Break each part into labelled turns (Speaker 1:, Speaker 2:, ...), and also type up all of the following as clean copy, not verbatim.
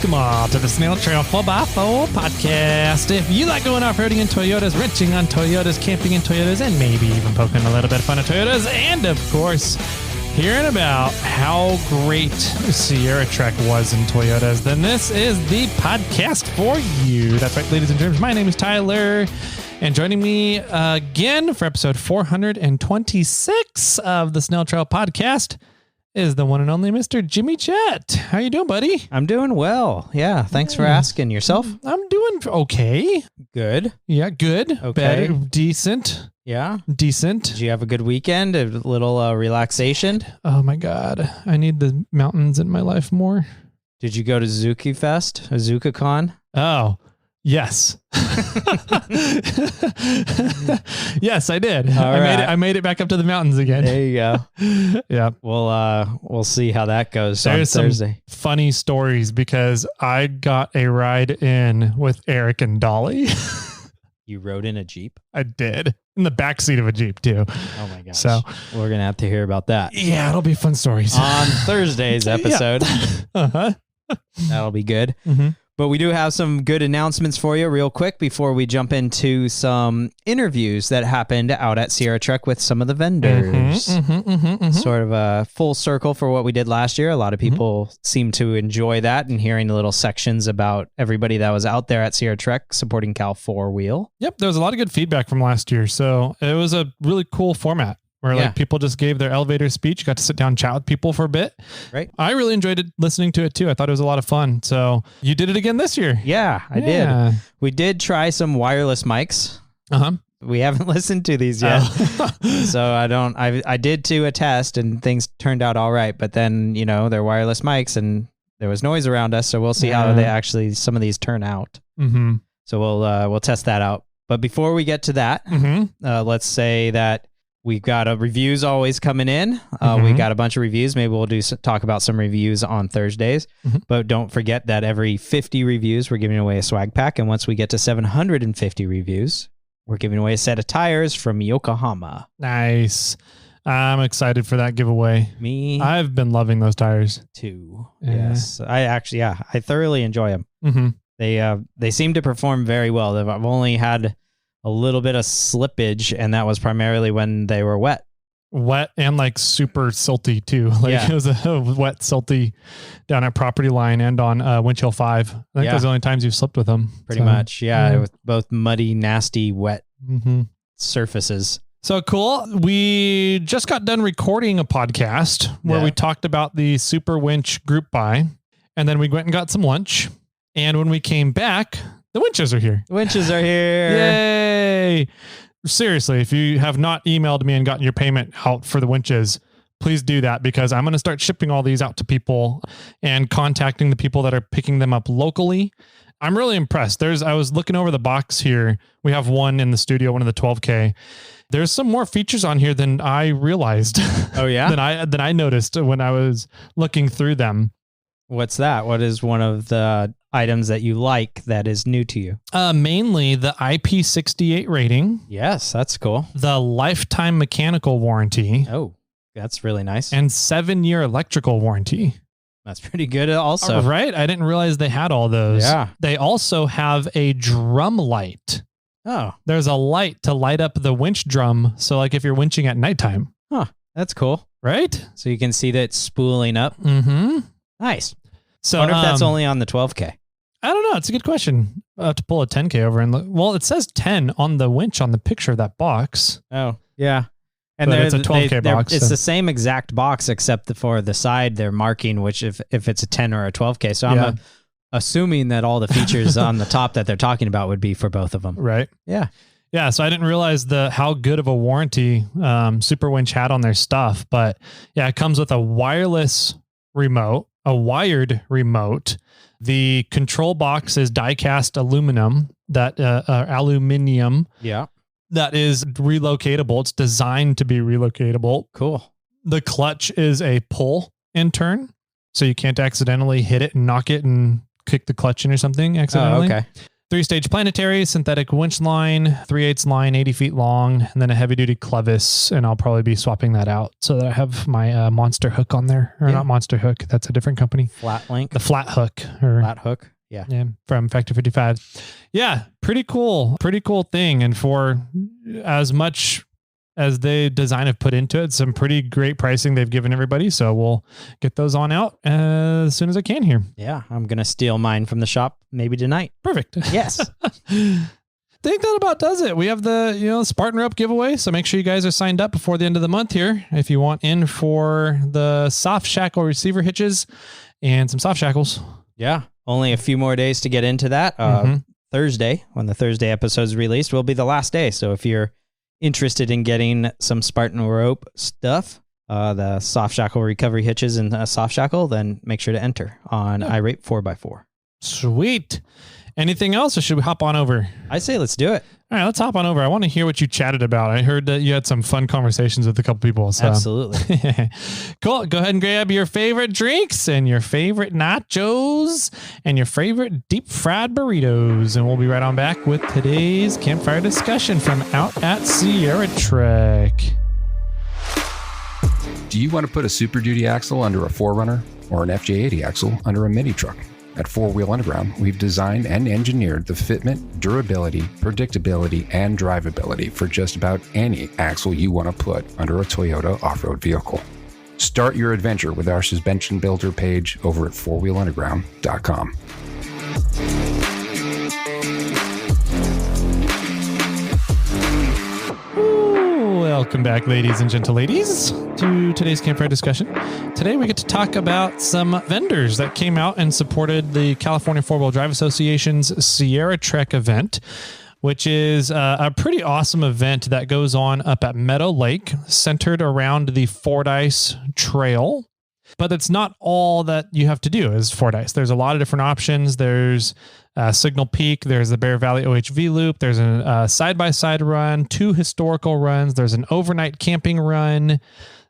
Speaker 1: welcome all to the Snail Trail 4x4 podcast. If you like going off-roading in Toyotas, wrenching on Toyotas, camping in Toyotas, and maybe even poking a little bit of fun at Toyotas, and of course, hearing about how great Sierra Trek was in Toyotas, then this is the podcast for you. That's right, ladies and gentlemen. My name is Tyler, and joining me again for episode 426 of the Snail Trail podcast is the one and only Mr. Jimmy Chet. How you doing, buddy?
Speaker 2: I'm doing well. Yeah, thanks for asking. Yourself?
Speaker 1: I'm doing okay.
Speaker 2: Good.
Speaker 1: Yeah, good.
Speaker 2: Okay.
Speaker 1: Better, decent.
Speaker 2: Yeah.
Speaker 1: Decent.
Speaker 2: Did you have a good weekend? A little relaxation?
Speaker 1: Oh my God. I need the mountains in my life more.
Speaker 2: Did you go to Zuki Fest? ZukaCon?
Speaker 1: Oh, yes. Yes, I did. I made it back up to the mountains again.
Speaker 2: There you go.
Speaker 1: Yeah.
Speaker 2: We'll see how that goes
Speaker 1: There's
Speaker 2: on Thursday.
Speaker 1: Some funny stories because I got a ride in with Eric and Dolly.
Speaker 2: You rode in a Jeep?
Speaker 1: I did. In the backseat of a Jeep, too.
Speaker 2: Oh, my gosh.
Speaker 1: So
Speaker 2: we're going to have to hear about that.
Speaker 1: Yeah, it'll be fun stories.
Speaker 2: On Thursday's episode.
Speaker 1: Uh-huh.
Speaker 2: That'll be good.
Speaker 1: Mm-hmm.
Speaker 2: But we do have some good announcements for you real quick before we jump into some interviews that happened out at Sierra Trek with some of the vendors. Sort of a full circle for what we did last year. A lot of people seem to enjoy that and hearing the little sections about everybody that was out there at Sierra Trek supporting Cal 4-Wheel.
Speaker 1: Yep, there was a lot of good feedback from last year. So it was a really cool format. Where like people just gave their elevator speech, got to sit down and chat with people for a bit.
Speaker 2: Right.
Speaker 1: I really enjoyed it, listening to it too. I thought it was a lot of fun. So you did it again this year.
Speaker 2: Yeah, I did. We did try some wireless mics. We haven't listened to these yet. So I did a test and things turned out all right. But then, they're wireless mics and there was noise around us. So we'll see how some of these turn out. So we'll test that out. But before we get to that, let's say that we've got reviews always coming in. We got a bunch of reviews. Maybe we'll talk about some reviews on Thursdays. But don't forget that every 50 reviews, we're giving away a swag pack. And once we get to 750 reviews, we're giving away a set of tires from Yokohama.
Speaker 1: Nice. I'm excited for that giveaway.
Speaker 2: Me?
Speaker 1: I've been loving those tires.
Speaker 2: Too. Yes. I thoroughly enjoy them. They seem to perform very well. I've only had a little bit of slippage, and that was primarily when they were wet
Speaker 1: And like super silty too. It was a wet, silty down at Property Line and on Windshield 5. I think those are the only times you've slipped with them.
Speaker 2: Pretty much. With both muddy, nasty, wet surfaces.
Speaker 1: So cool. We just got done recording a podcast where we talked about the Super Winch group buy, and then we went and got some lunch. And when we came back, the winches are here.
Speaker 2: Winches are here.
Speaker 1: Yay. Seriously, if you have not emailed me and gotten your payment out for the winches, please do that because I'm going to start shipping all these out to people and contacting the people that are picking them up locally. I'm really impressed. I was looking over the box here. We have one in the studio, one of the 12K. There's some more features on here than I realized.
Speaker 2: Oh yeah?
Speaker 1: than I noticed when I was looking through them.
Speaker 2: What's that? What is one of the items that you like that is new to you?
Speaker 1: Mainly the IP68 rating.
Speaker 2: Yes, that's cool.
Speaker 1: The lifetime mechanical warranty.
Speaker 2: Oh, that's really nice.
Speaker 1: And 7-year electrical warranty.
Speaker 2: That's pretty good also.
Speaker 1: Right? I didn't realize they had all those.
Speaker 2: Yeah.
Speaker 1: They also have a drum light.
Speaker 2: Oh.
Speaker 1: There's a light to light up the winch drum. So like if you're winching at nighttime.
Speaker 2: Huh. That's cool.
Speaker 1: Right?
Speaker 2: So you can see that spooling up. Nice.
Speaker 1: So
Speaker 2: I wonder if that's only on the 12K.
Speaker 1: I don't know. It's a good question. I'll have to pull a 10K over and look. Well, it says 10 on the winch on the picture of that box.
Speaker 2: Oh, yeah. And
Speaker 1: it's a 12K box.
Speaker 2: It's the same exact box except for the side they're marking, which if it's a 10 or a 12K. So I'm assuming that all the features on the top that they're talking about would be for both of them.
Speaker 1: Right.
Speaker 2: Yeah.
Speaker 1: Yeah, so I didn't realize how good of a warranty Super Winch had on their stuff. But yeah, it comes with a wireless remote, a wired remote. The control box is die-cast aluminum, that that is relocatable. It's designed to be relocatable.
Speaker 2: Cool.
Speaker 1: The clutch is a pull and turn, so you can't accidentally hit it and knock it and kick the clutch in or something accidentally.
Speaker 2: Oh, okay.
Speaker 1: 3-stage planetary, synthetic winch line, 3/8 line, 80 feet long, and then a heavy duty clevis. And I'll probably be swapping that out so that I have my monster hook on there. Or not monster hook. That's a different company.
Speaker 2: Flat link.
Speaker 1: The flat hook.
Speaker 2: Flat hook. Yeah.
Speaker 1: From Factor 55. Yeah. Pretty cool. Pretty cool thing. And for as much as the design have put into it, some pretty great pricing they've given everybody. So we'll get those on out as soon as I can here.
Speaker 2: Yeah. I'm going to steal mine from the shop maybe tonight.
Speaker 1: Perfect.
Speaker 2: Yes.
Speaker 1: I think that about does it. We have the Spartan Rope giveaway. So make sure you guys are signed up before the end of the month here. If you want in for the soft shackle receiver hitches and some soft shackles.
Speaker 2: Yeah. Only a few more days to get into that. Thursday, when the Thursday episode is released, will be the last day. So if you're interested in getting some Spartan Rope stuff, the soft shackle recovery hitches and a soft shackle, then make sure to enter on iRate 4x4.
Speaker 1: Sweet. Anything else, or should we hop on over?
Speaker 2: I say let's do it.
Speaker 1: All right, let's hop on over. I want to hear what you chatted about. I heard that you had some fun conversations with a couple people. So.
Speaker 2: Absolutely.
Speaker 1: Cool. Go ahead and grab your favorite drinks and your favorite nachos and your favorite deep fried burritos. And we'll be right on back with today's campfire discussion from out at Sierra Trek.
Speaker 3: Do you want to put a Super Duty axle under a 4Runner or an FJ80 axle under a mini truck? At 4 Wheel Underground, we've designed and engineered the fitment, durability, predictability, and drivability for just about any axle you want to put under a Toyota off-road vehicle. Start your adventure with our suspension builder page over at 4wheelunderground.com.
Speaker 1: Welcome back, ladies and gentle ladies, to today's campfire discussion. Today we get to talk about some vendors that came out and supported the California 4-Wheel Drive Association's Sierra Trek event, which is a pretty awesome event that goes on up at Meadow Lake, centered around the Fordyce Trail. But it's not all that you have to do is Fordyce. There's a lot of different options. There's Signal Peak. There's the Bear Valley OHV Loop. There's a side-by-side run, 2 historical runs. There's an overnight camping run. A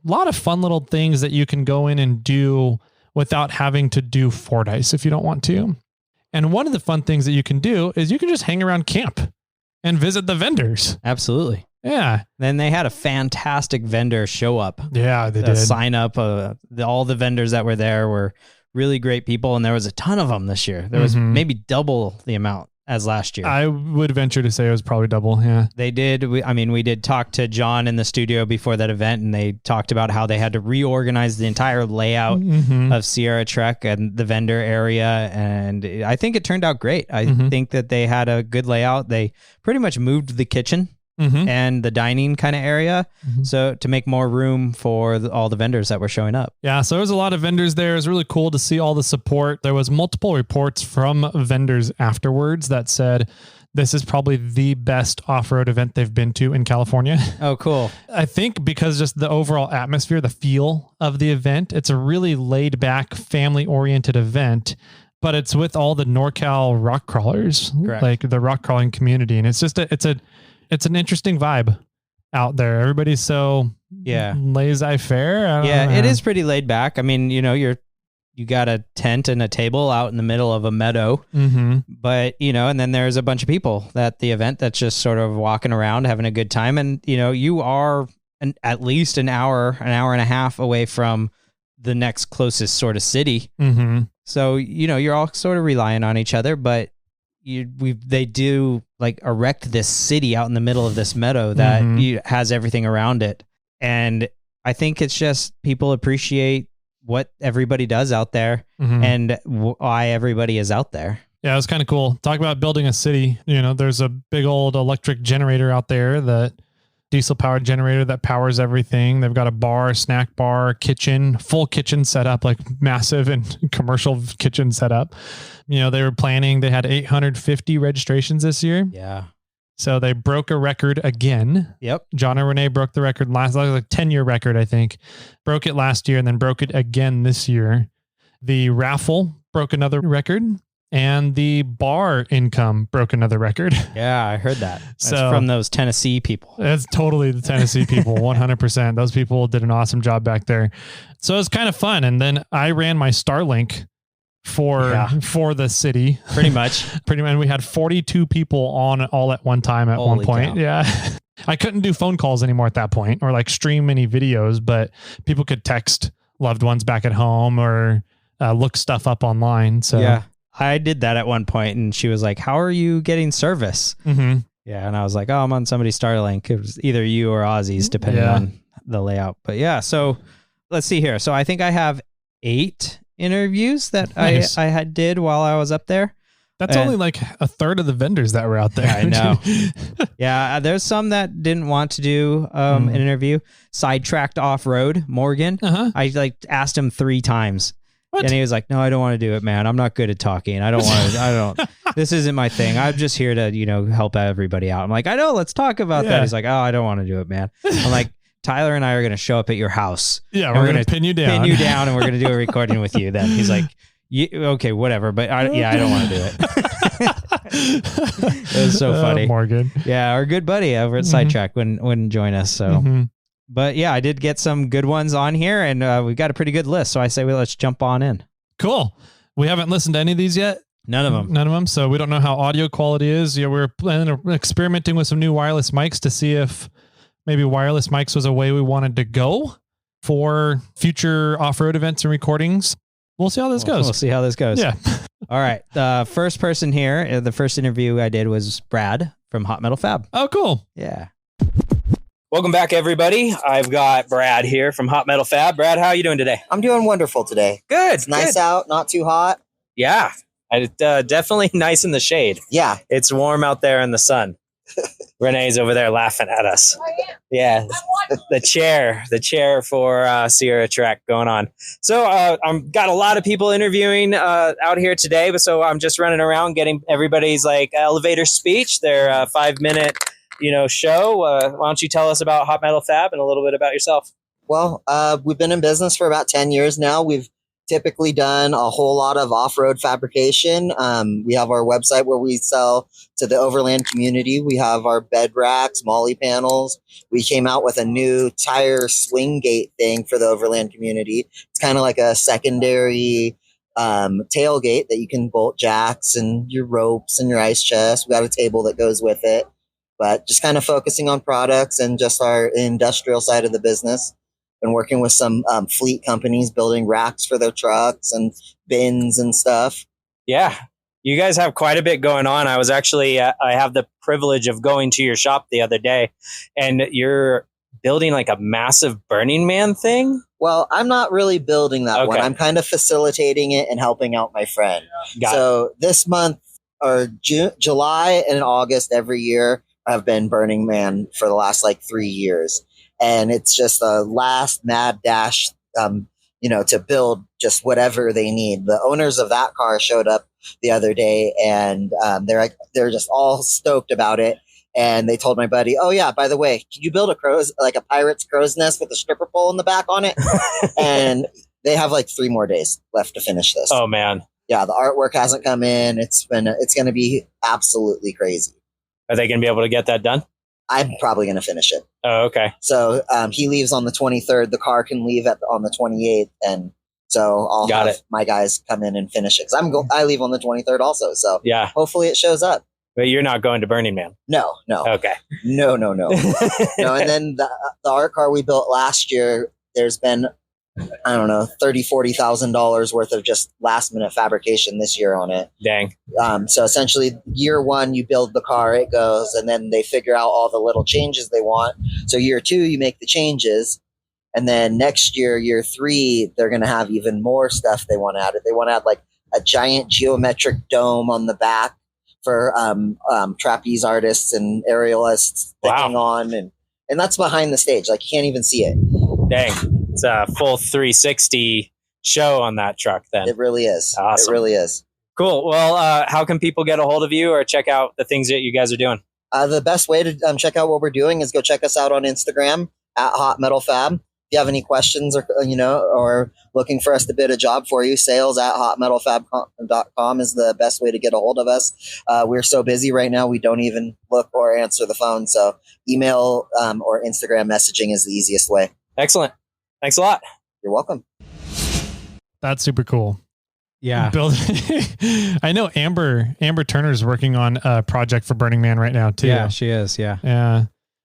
Speaker 1: lot of fun little things that you can go in and do without having to do Fordyce if you don't want to. And one of the fun things that you can do is you can just hang around camp and visit the vendors.
Speaker 2: Absolutely.
Speaker 1: Yeah.
Speaker 2: Then they had a fantastic vendor show up.
Speaker 1: Yeah, they did.
Speaker 2: Sign up. All the vendors that were there were really great people, and there was a ton of them this year. There was maybe double the amount as last year.
Speaker 1: I would venture to say it was probably double, yeah.
Speaker 2: They did. We did talk to John in the studio before that event, and they talked about how they had to reorganize the entire layout of Sierra Trek and the vendor area, and I think it turned out great. I think that they had a good layout. They pretty much moved the kitchen and the dining kind of area. So to make more room for all the vendors that were showing up.
Speaker 1: Yeah. So there was a lot of vendors there. It was really cool to see all the support. There was multiple reports from vendors afterwards that said, this is probably the best off-road event they've been to in California.
Speaker 2: Oh, cool.
Speaker 1: I think because just the overall atmosphere, the feel of the event, it's a really laid back, family-oriented event, but it's with all the NorCal rock crawlers,
Speaker 2: Correct.
Speaker 1: Like the rock crawling community. And it's just it's an interesting vibe out there. Everybody's so laissez-faire.
Speaker 2: It is pretty laid back. I mean, you got a tent and a table out in the middle of a meadow, but and then there's a bunch of people at the event that's just sort of walking around having a good time. And, you are at least an hour and a half away from the next closest sort of city. So, you're all sort of relying on each other, but they do like erect this city out in the middle of this meadow that has everything around it. And I think it's just people appreciate what everybody does out there and why everybody is out there.
Speaker 1: Yeah, it was kind of cool. Talk about building a city. There's a big old electric generator out there, that diesel powered generator that powers everything. They've got a bar, snack bar, kitchen, full kitchen setup, like massive and commercial kitchen setup. They were planning, they had 850 registrations this year.
Speaker 2: Yeah.
Speaker 1: So they broke a record again.
Speaker 2: Yep.
Speaker 1: John and Renee broke the record like 10-year record, I think. Broke it last year and then broke it again this year. The raffle broke another record. And the bar income broke another record.
Speaker 2: Yeah, I heard that. That's from those Tennessee people.
Speaker 1: That's totally the Tennessee people, 100%. Those people did an awesome job back there. So it was kind of fun. And then I ran my Starlink for the city.
Speaker 2: Pretty much.
Speaker 1: We had 42 people on all at one time at one point.
Speaker 2: Cow.
Speaker 1: Yeah. I couldn't do phone calls anymore at that point or like stream any videos, but people could text loved ones back at home or look stuff up online. So
Speaker 2: yeah, I did that at one point and she was like, how are you getting service?
Speaker 1: Mm-hmm.
Speaker 2: Yeah. And I was like, oh, I'm on somebody's Starlink. It was either you or Ozzy's depending on the layout. But yeah, so let's see here. So I think I have 8 interviews that I did while I was up there.
Speaker 1: That's only like a third of the vendors that were out there.
Speaker 2: I know. Yeah, there's some that didn't want to do an interview. Sidetracked Offroad, Morgan. I like asked him 3 times. What? And he was like, no, I don't want to do it, man. I'm not good at talking. I don't, this isn't my thing. I'm just here to, help everybody out. I'm like, I know, let's talk about that. He's like, oh, I don't want to do it, man. I'm like, Tyler and I are going to show up at your house.
Speaker 1: Yeah, we're going to pin you down.
Speaker 2: And we're going to do a recording with you then. He's like, okay, whatever. But I don't want to do it. It was so funny.
Speaker 1: Morgan.
Speaker 2: Yeah, our good buddy over at Sidetrack wouldn't join us. So, but yeah, I did get some good ones on here and we've got a pretty good list. So I say, well, let's jump on in.
Speaker 1: Cool. We haven't listened to any of these yet.
Speaker 2: None of them. So we don't know how audio quality is. Yeah, we're experimenting with some new wireless mics to see if maybe wireless mics was a way we wanted to go for future off-road events and recordings. We'll see how this goes. We'll see how this goes.
Speaker 1: Yeah.
Speaker 2: All right. The first person here, the first interview I did was Brad from Hot Metal Fab.
Speaker 1: Oh, cool.
Speaker 2: Yeah.
Speaker 4: Welcome back, everybody. I've got Brad here from Hot Metal Fab. Brad, how are you doing today?
Speaker 5: I'm doing wonderful today.
Speaker 4: Good.
Speaker 5: It's nice out, not too hot.
Speaker 4: Yeah. Definitely nice in the shade.
Speaker 5: Yeah.
Speaker 4: It's warm out there in the sun. Renee's over there laughing at us. Yeah, the chair for Sierra Trek going on. So I've got a lot of people interviewing out here today, but so I'm just running around getting everybody's like elevator speech, their 5-minute show. Why don't you tell us about Hot Metal Fab and a little bit about yourself?
Speaker 5: Well, we've been in business for about 10 years now. We've typically done a whole lot of off-road fabrication. We have our website where we sell to the overland community. We have our bed racks, molly panels. We came out with a new tire swing gate thing for the overland community. It's kind of like a secondary tailgate that you can bolt jacks and your ropes and your ice chest. We got a table that goes with it, but just kind of focusing on products and just our industrial side of the business. Been working with some fleet companies building racks for their trucks and bins and stuff.
Speaker 4: Yeah, you guys have quite a bit going on. I was actually, I have the privilege of going to your shop the other day, and you're building like a massive Burning Man thing.
Speaker 5: Well, I'm not really building that one. I'm kind of facilitating it and helping out my friend. So this month or July and August every year, I've been Burning Man for the last 3 years. And it's just a last mad dash, to build just whatever they need. The owners of that car showed up the other day, and they're just all stoked about it. And they told my buddy, "Oh yeah, by the way, can you build a pirate's crow's nest with a stripper pole in the back on it?" And they have 3 more days left to finish this.
Speaker 4: Oh man,
Speaker 5: yeah, the artwork hasn't come in. It's going to be absolutely crazy.
Speaker 4: Are they going to be able to get that done?
Speaker 5: I'm probably going to finish it.
Speaker 4: Oh, okay.
Speaker 5: So he leaves on the 23rd. The car can leave on the 28th. And so I'll have my guys come in and finish it. Because I leave on the 23rd also. So yeah, hopefully it shows up.
Speaker 4: But you're not going to Burning Man?
Speaker 5: No.
Speaker 4: Okay.
Speaker 5: No. No, and then the art car we built last year, there's been, I don't know, $30,000-$40,000 worth of just last minute fabrication this year on it.
Speaker 4: Dang.
Speaker 5: So essentially year 1, you build the car, it goes, and then they figure out all the little changes they want. So year 2, you make the changes. And then next year 3, they're going to have even more stuff they want to add. They want to add a giant geometric dome on the back for trapeze artists and aerialists sticking on. And that's behind the stage. You can't even see it.
Speaker 4: Dang. It's a full 360 show on that truck then.
Speaker 5: It really is.
Speaker 4: Awesome.
Speaker 5: It really is.
Speaker 4: Cool. Well, how can people get a hold of you or check out the things that you guys are doing?
Speaker 5: The best way to check out what we're doing is go check us out on Instagram at Hot Metal Fab. If you have any questions or looking for us to bid a job for you, sales at hotmetalfab.com is the best way to get a hold of us. We're so busy right now, we don't even look or answer the phone. So email or Instagram messaging is the easiest way.
Speaker 4: Excellent. Thanks a lot.
Speaker 5: You're welcome.
Speaker 1: That's super cool.
Speaker 2: Yeah.
Speaker 1: I know Amber Turner's working on a project for Burning Man right now too.
Speaker 2: Yeah, she is. Yeah.
Speaker 1: Yeah.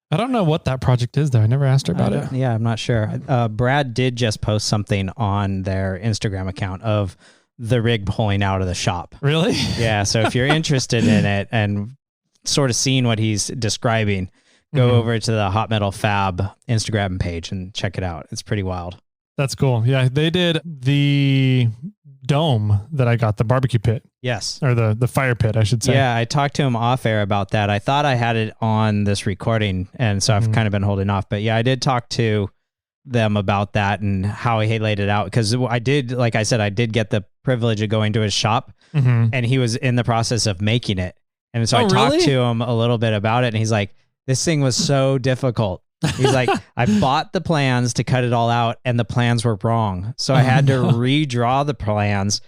Speaker 1: I don't know what that project is though. I never asked her about it.
Speaker 2: Yeah, I'm not sure. Brad did just post something on their Instagram account of the rig pulling out of the shop.
Speaker 1: Really?
Speaker 2: Yeah. So if you're interested in it and sort of seeing what he's describing, go over to the Hot Metal Fab Instagram page and check it out. It's pretty wild.
Speaker 1: That's cool. Yeah. They did the dome that I got, the barbecue pit.
Speaker 2: Yes.
Speaker 1: Or the fire pit, I should say.
Speaker 2: Yeah, I talked to him off air about that. I thought I had it on this recording, and so I've kind of been holding off. But yeah, I did talk to them about that and how he laid it out. Because I did, like I said, I did get the privilege of going to his shop, and he was in the process of making it. And so I talked to him a little bit about it, and he's like, this thing was so difficult. He's like, I bought the plans to cut it all out, and the plans were wrong. So I had to redraw the plans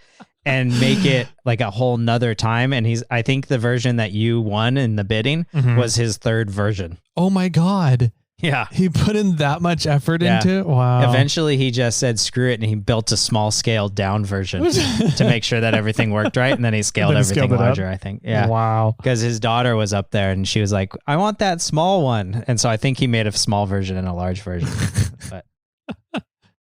Speaker 2: and make it like a whole nother time. And I think the version that you won in the bidding was his third version.
Speaker 1: Oh my God.
Speaker 2: Yeah.
Speaker 1: He put in that much effort into it. Wow.
Speaker 2: Eventually he just said, screw it. And he built a small scale down version to make sure that everything worked right. And then he scaled everything larger, I think. Yeah.
Speaker 1: Wow.
Speaker 2: Because his daughter was up there and she was like, I want that small one. And so I think he made a small version and a large version. But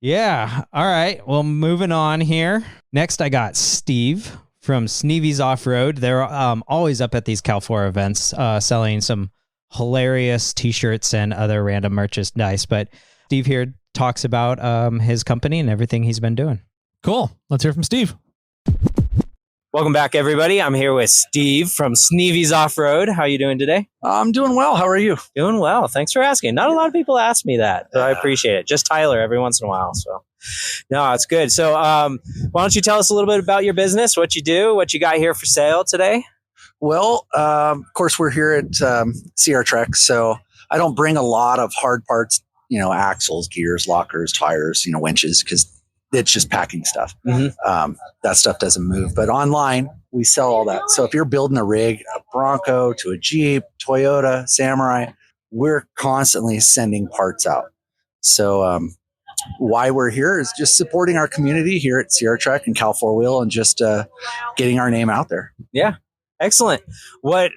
Speaker 2: yeah. All right. Well, moving on here. Next, I got Steve from Sneevy's Offroad. They're always up at these Cal4 events selling some hilarious t-shirts and other random merchandise. But Steve here talks about his company and everything he's been doing.
Speaker 1: Cool. Let's hear from Steve.
Speaker 4: Welcome back, everybody. I'm here with Steve from Sneevy's Offroad. How are you doing today?
Speaker 6: I'm doing well. How are you?
Speaker 4: Doing well. Thanks for asking. Not a lot of people ask me that, so I appreciate it. Just Tyler every once in a while. So, no, it's good. So, why don't you tell us a little bit about your business, what you do, what you got here for sale today?
Speaker 6: Well, of course, we're here at Sierra Trek, so I don't bring a lot of hard parts, axles, gears, lockers, tires, winches, because it's just packing stuff. That stuff doesn't move. But online, we sell all that. So if you're building a rig, a Bronco to a Jeep, Toyota, Samurai, we're constantly sending parts out. So why we're here is just supporting our community here at Sierra Trek and Cal 4-Wheel and just getting our name out there.
Speaker 4: Yeah. Excellent.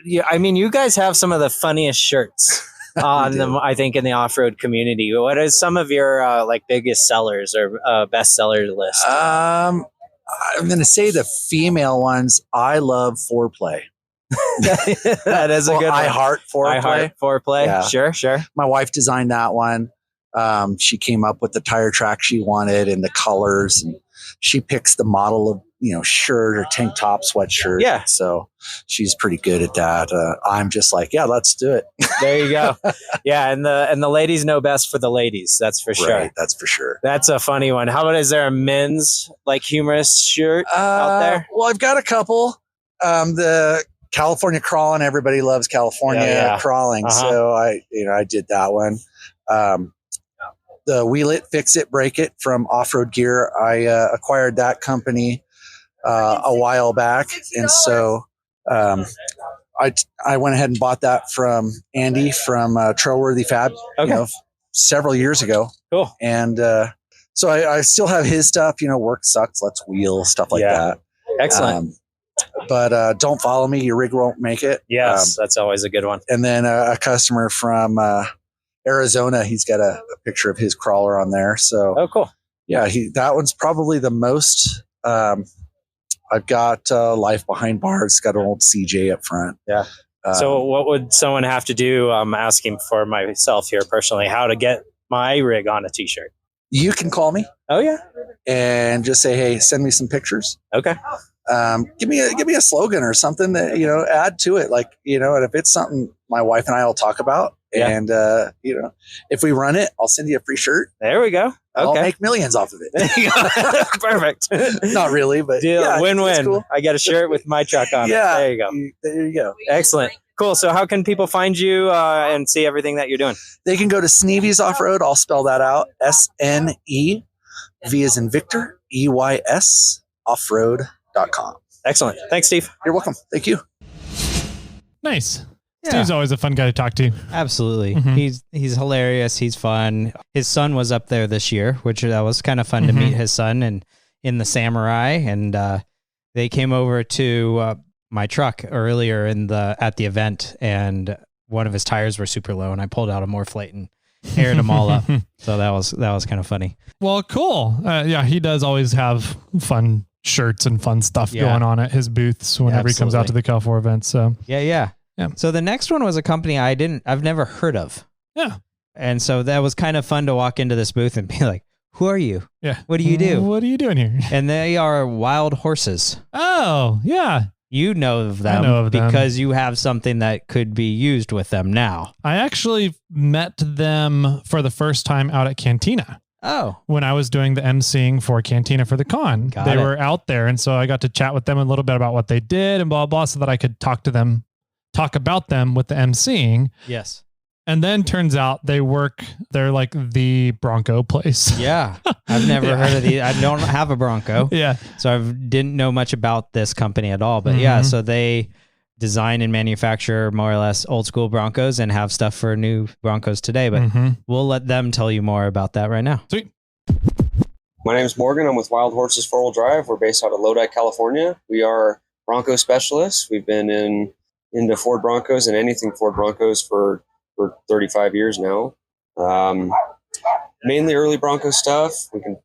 Speaker 4: You guys have some of the funniest shirts on them, I think, in the off-road community. What is some of your biggest sellers or best seller list?
Speaker 6: I'm going to say the female ones. I love foreplay.
Speaker 4: That is a good one.
Speaker 6: I heart foreplay.
Speaker 4: I heart foreplay. Yeah. Sure.
Speaker 6: My wife designed that one. She came up with the tire track she wanted and the colors, and she picks the model of shirt or tank top, sweatshirt.
Speaker 4: Yeah.
Speaker 6: So she's pretty good at that. I'm just like, yeah, let's do it.
Speaker 4: There you go. Yeah. And the ladies know best for the ladies. That's for sure.
Speaker 6: Right, that's for sure.
Speaker 4: That's a funny one. How about, is there a men's humorous shirt out there?
Speaker 6: Well, I've got a couple. The California crawling. Everybody loves California crawling. So I did that one. The Wheel It, Fix It, Break It from Offroad Gear. I acquired that company a while back, and so I went ahead and bought that from Andy from Trailworthy Fab, several years ago.
Speaker 4: Cool.
Speaker 6: And so I still have his stuff. Work sucks, let's wheel, stuff like that.
Speaker 4: Excellent.
Speaker 6: But don't follow me, your rig won't make it.
Speaker 4: Yes, that's always a good one.
Speaker 6: And then a customer from Arizona, he's got a picture of his crawler on there. So,
Speaker 4: oh, cool.
Speaker 6: Yeah, that one's probably the most. I've got Life Behind Bars. It's got an old CJ up front.
Speaker 4: Yeah. So what would someone have to do? I'm asking for myself here personally, how to get my rig on a t-shirt.
Speaker 6: You can call me.
Speaker 4: Oh yeah.
Speaker 6: And just say, hey, send me some pictures.
Speaker 4: Okay.
Speaker 6: Give me a slogan or something that, add to it. And if it's something my wife and I will talk about, and, if we run it, I'll send you a free shirt.
Speaker 4: There we go. Okay.
Speaker 6: I'll make millions off of it.
Speaker 4: Perfect.
Speaker 6: Not really, but
Speaker 4: deal. Win-win. Cool. I get a shirt with my truck on it. There you go.
Speaker 6: There you go.
Speaker 4: Excellent. Cool. So how can people find you and see everything that you're doing?
Speaker 6: They can go to Sneevy's Offroad. I'll spell that out. SNE, V as in Victor, EYS, offroad.com.
Speaker 4: Excellent. Thanks, Steve.
Speaker 6: You're welcome. Thank you.
Speaker 1: Nice. Steve's always a fun guy to talk to.
Speaker 2: Absolutely. He's hilarious. He's fun. His son was up there this year, which that was kind of fun to meet his son and in the Samurai. And they came over to my truck earlier at the event, and one of his tires were super low, and I pulled out a Morphlate and aired them all up. So that was kind of funny.
Speaker 1: Well, cool. Yeah, he does always have fun shirts and fun stuff going on at his booths whenever he comes out to the Cal4 events. So
Speaker 2: yeah. So the next one was a company I've never heard of.
Speaker 1: Yeah.
Speaker 2: And so that was kind of fun to walk into this booth and be like, who are you?
Speaker 1: Yeah.
Speaker 2: What do you do?
Speaker 1: What are you doing here?
Speaker 2: And they are Wild Horses.
Speaker 1: Oh, yeah.
Speaker 2: You know of them.
Speaker 1: I know of them
Speaker 2: because you have something that could be used with them now.
Speaker 1: I actually met them for the first time out at Cantina.
Speaker 2: Oh.
Speaker 1: When I was doing the emceeing for Cantina for the con. They were out there, and so I got to chat with them a little bit about what they did and blah, blah, so that I could talk about them with the emceeing.
Speaker 2: Yes.
Speaker 1: And then turns out they're like the Bronco place.
Speaker 2: Yeah. I've never heard of these. I don't have a Bronco.
Speaker 1: Yeah.
Speaker 2: So I didn't know much about this company at all. But yeah, so they design and manufacture more or less old school Broncos and have stuff for new Broncos today. But we'll let them tell you more about that right now.
Speaker 1: Sweet.
Speaker 7: My name is Morgan. I'm with Wild Horses 4-Wheel Drive. We're based out of Lodi, California. We are Bronco specialists. We've been into Ford Broncos and anything Ford Broncos for 35 years now. Mainly early Bronco stuff.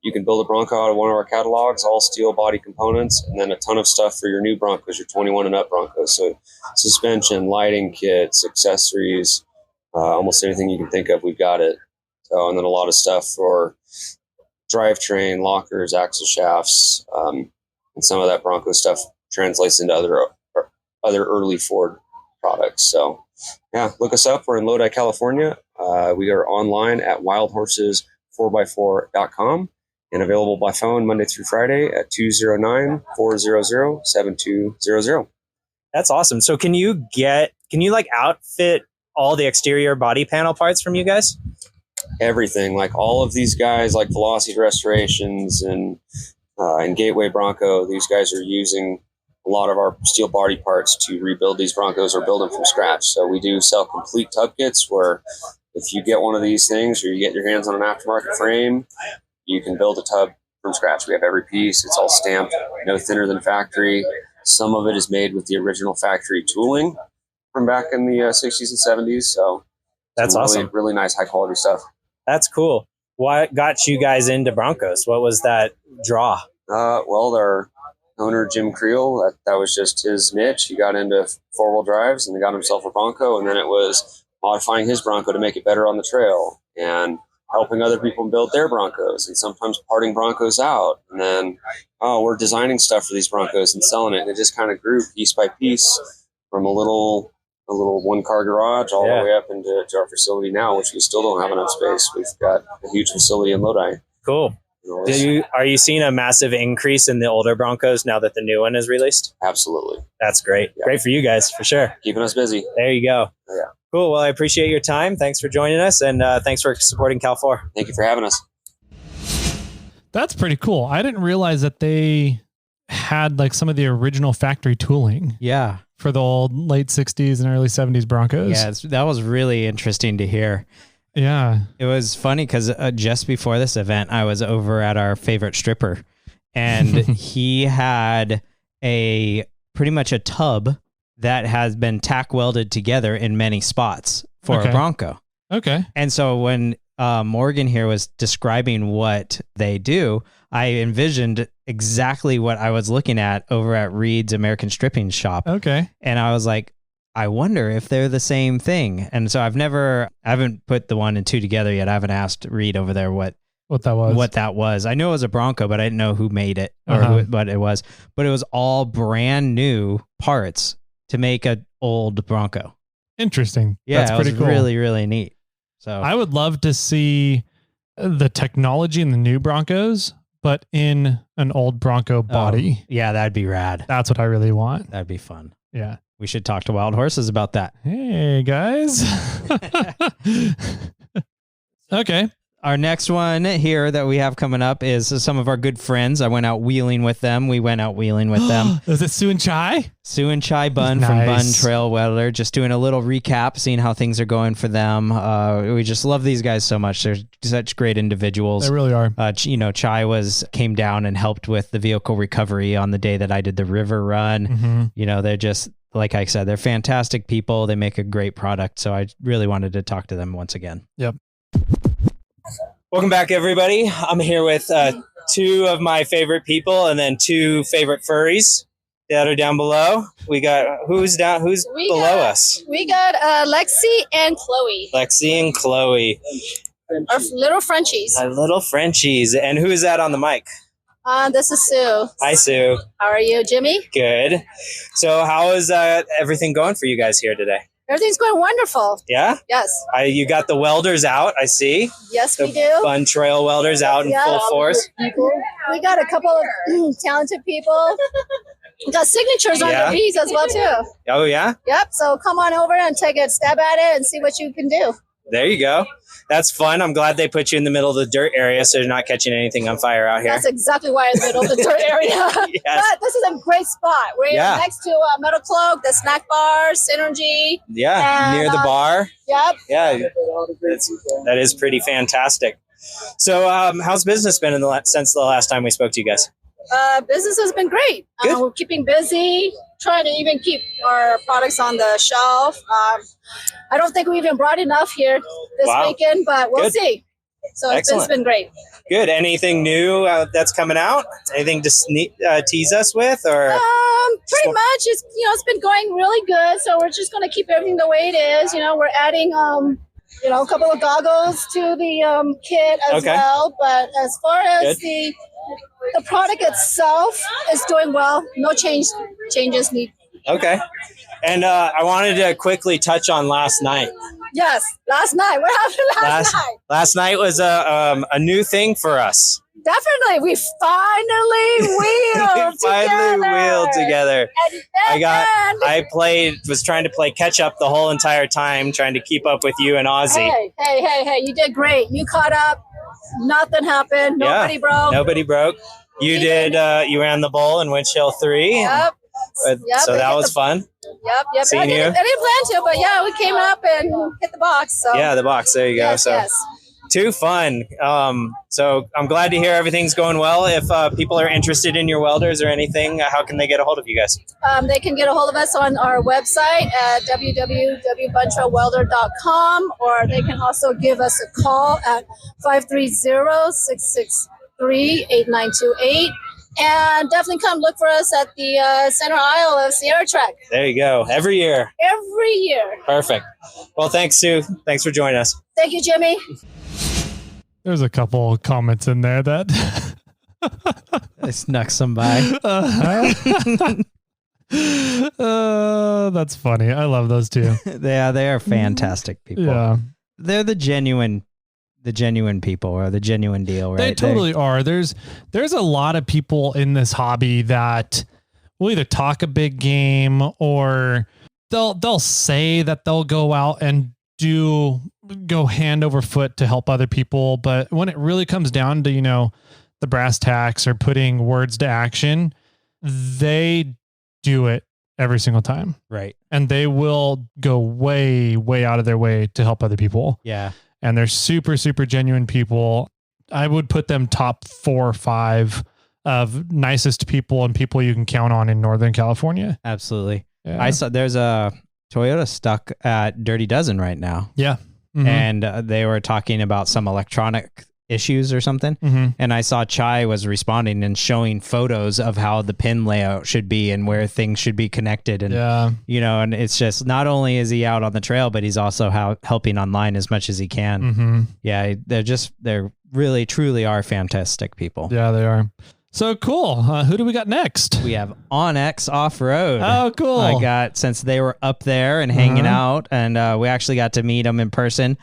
Speaker 7: You can build a Bronco out of one of our catalogs, all steel body components, and then a ton of stuff for your new Broncos, your 21 and up Broncos. So suspension, lighting kits, accessories, almost anything you can think of, we've got it. So, and then a lot of stuff for drivetrain, lockers, axle shafts, and some of that Bronco stuff translates into other early Ford products. So yeah, look us up. We're in Lodi, California. We are online at wildhorses4x4.com and available by phone Monday through Friday at 209-400-7200.
Speaker 4: That's awesome. So can you like outfit all the exterior body panel parts from you guys?
Speaker 7: Everything, like all of these guys, like Velocity Restorations and Gateway Bronco, these guys are using a lot of our steel body parts to rebuild these Broncos or build them from scratch. So we do sell complete tub kits where if you get one of these things or you get your hands on an aftermarket frame, you can build a tub from scratch. We have every piece. It's all stamped, no thinner than factory. Some of it is made with the original factory tooling from back in the 60s and 70s. So
Speaker 4: that's awesome.
Speaker 7: Really nice, high quality stuff.
Speaker 4: That's cool. What got you guys into Broncos? What was that draw?
Speaker 7: Well, our owner, Jim Creel, that was just his niche. He got into 4-wheel drives and he got himself a Bronco, and then it was modifying his Bronco to make it better on the trail and helping other people build their Broncos and sometimes parting Broncos out. And then, we're designing stuff for these Broncos and selling it. And it just kind of grew piece by piece from a little one-car garage all the way up into our facility now, which we still don't have enough space. We've got a huge facility in Lodi.
Speaker 4: Cool. Are you seeing a massive increase in the older Broncos now that the new one is released?
Speaker 7: Absolutely.
Speaker 4: That's great. Yeah. Great for you guys, for sure.
Speaker 7: Keeping us busy.
Speaker 4: There you go.
Speaker 7: Yeah.
Speaker 4: Cool. Well, I appreciate your time. Thanks for joining us, and thanks for supporting Cal4.
Speaker 7: Thank you for having us.
Speaker 1: That's pretty cool. I didn't realize that they had like some of the original factory tooling.
Speaker 2: Yeah.
Speaker 1: For the old late 60s and early 70s Broncos.
Speaker 2: Yeah, that was really interesting to hear.
Speaker 1: Yeah.
Speaker 2: It was funny because just before this event, I was over at our favorite stripper, and he had pretty much a tub that has been tack welded together in many spots for a Bronco.
Speaker 1: Okay.
Speaker 2: And so when Morgan here was describing what they do, I envisioned exactly what I was looking at over at Reed's American Stripping Shop.
Speaker 1: Okay.
Speaker 2: And I was like, I wonder if they're the same thing. And so I haven't put the 1 and 2 together yet. I haven't asked Reed over there what that was. I knew it was a Bronco, but I didn't know who made it or what it was. But it was all brand new parts to make an old Bronco.
Speaker 1: Interesting.
Speaker 2: Yeah,
Speaker 1: that's pretty cool.
Speaker 2: Really, really neat. So
Speaker 1: I would love to see the technology in the new Broncos, but in an old Bronco body.
Speaker 2: Yeah, that'd be rad.
Speaker 1: That's what I really want.
Speaker 2: That'd be fun.
Speaker 1: Yeah.
Speaker 2: We should talk to Wild Horses about that.
Speaker 1: Hey, guys. Okay.
Speaker 2: Our next one here that we have coming up is some of our good friends. I went out wheeling with them. We went out wheeling with them.
Speaker 1: Is it Sue and Chai?
Speaker 2: Sue and Chai Bun from Bun Trail Welder. Just doing a little recap, seeing how things are going for them. We just love these guys so much. They're such great individuals.
Speaker 1: They really are.
Speaker 2: Chai came down and helped with the vehicle recovery on the day that I did the river run. They're just, like I said, they're fantastic people. They make a great product. So I really wanted to talk to them once again.
Speaker 1: Yep.
Speaker 4: Welcome back, everybody. I'm here with two of my favorite people and then two favorite furries that are down below. We got, who's below us?
Speaker 8: We got Lexi and Chloe.
Speaker 4: Lexi and Chloe.
Speaker 8: Our little Frenchies.
Speaker 4: Our little Frenchies. And who is that on the mic?
Speaker 8: This is Sue.
Speaker 4: Hi, Sue.
Speaker 8: How are you, Jimmy?
Speaker 4: Good. So how is everything going for you guys here today?
Speaker 8: Everything's going wonderful.
Speaker 4: Yeah?
Speaker 8: Yes.
Speaker 4: You got the welders out, I see.
Speaker 8: Yes, we
Speaker 4: The
Speaker 8: do.
Speaker 4: Bun Trail welders out in full force.
Speaker 8: We got a couple of talented people. We got signatures on the bees as well, too.
Speaker 4: Oh, yeah?
Speaker 8: Yep. So come on over and take a stab at it and see what you can do.
Speaker 4: There you go. That's fun. I'm glad they put you in the middle of the dirt area so you're not catching anything on fire out here.
Speaker 8: That's exactly why it's in the middle of the dirt area.
Speaker 4: Yes.
Speaker 8: But this is a great spot. We're next to Metal Cloak, the snack bar, Synergy.
Speaker 4: Yeah,
Speaker 8: and,
Speaker 4: near the bar.
Speaker 8: Yep.
Speaker 4: Yeah, that is pretty fantastic. So how's business been since the last time we spoke to you guys?
Speaker 8: Business has been great.
Speaker 4: Good.
Speaker 8: We're keeping busy, trying to even keep our products on the shelf. I don't think we even brought enough here this weekend, but we'll see. So it's been great.
Speaker 4: Good. Anything new that's coming out? Anything to tease us with, or?
Speaker 8: Pretty much. It's been going really good. So we're just going to keep everything the way it is. We're adding a couple of goggles to the kit as well. But as far as the product itself is doing well. No changes need.
Speaker 4: Okay. And I wanted to quickly touch on last night.
Speaker 8: Yes, last night. What happened last night?
Speaker 4: Last night was a new thing for us.
Speaker 8: Definitely, we finally wheeled together.
Speaker 4: I was trying to play catch up the whole entire time, trying to keep up with you and Ozzy.
Speaker 8: Hey, you did great. You caught up. Nothing happened. Nobody broke.
Speaker 4: Nobody broke. You did. You ran the bowl in Winch Hill 3.
Speaker 8: Yep.
Speaker 4: So that was fun.
Speaker 8: Yep.
Speaker 4: Seeing
Speaker 8: I didn't plan to, but we came up and hit the box. So.
Speaker 4: Yeah, the box. There you go. Yes. Too fun. So I'm glad to hear everything's going well. If people are interested in your welders or anything, how can they get a hold of you guys?
Speaker 8: They can get a hold of us on our website at www.buntrailwelder.com, or they can also give us a call at 530-663-8928. And definitely come look for us at the center aisle of Sierra Trek.
Speaker 4: There you go. Every year.
Speaker 8: Every year.
Speaker 4: Perfect. Well, thanks, Sue. Thanks for joining us.
Speaker 8: Thank you, Jimmy.
Speaker 1: There's a couple of comments in there that
Speaker 2: I snuck some by.
Speaker 1: That's funny. I love those two.
Speaker 2: They are fantastic people.
Speaker 1: Yeah.
Speaker 2: They're the genuine people, or the genuine deal, right?
Speaker 1: They totally are. There's a lot of people in this hobby that will either talk a big game, or they'll say that they'll go out and go hand over foot to help other people. But when it really comes down to, the brass tacks or putting words to action, they do it every single time.
Speaker 2: Right.
Speaker 1: And they will go way, way out of their way to help other people.
Speaker 2: Yeah.
Speaker 1: And they're super, super genuine people. I would put them top 4 or 5 of nicest people and people you can count on in Northern California.
Speaker 2: Absolutely.
Speaker 1: Yeah.
Speaker 2: I saw there's a Toyota stuck at Dirty Dozen right now.
Speaker 1: Yeah. Mm-hmm.
Speaker 2: And they were talking about some electronic issues or something.
Speaker 1: Mm-hmm.
Speaker 2: And I saw Chai was responding and showing photos of how the pin layout should be and where things should be connected. And, and it's just, not only is he out on the trail, but he's also helping online as much as he can.
Speaker 1: Mm-hmm.
Speaker 2: Yeah. They're really, truly are fantastic people.
Speaker 1: Yeah, they are. So cool. Who do we got next?
Speaker 2: We have Onyx Offroad.
Speaker 1: Oh, cool.
Speaker 2: Since they were up there and hanging out, and we actually got to meet them in person.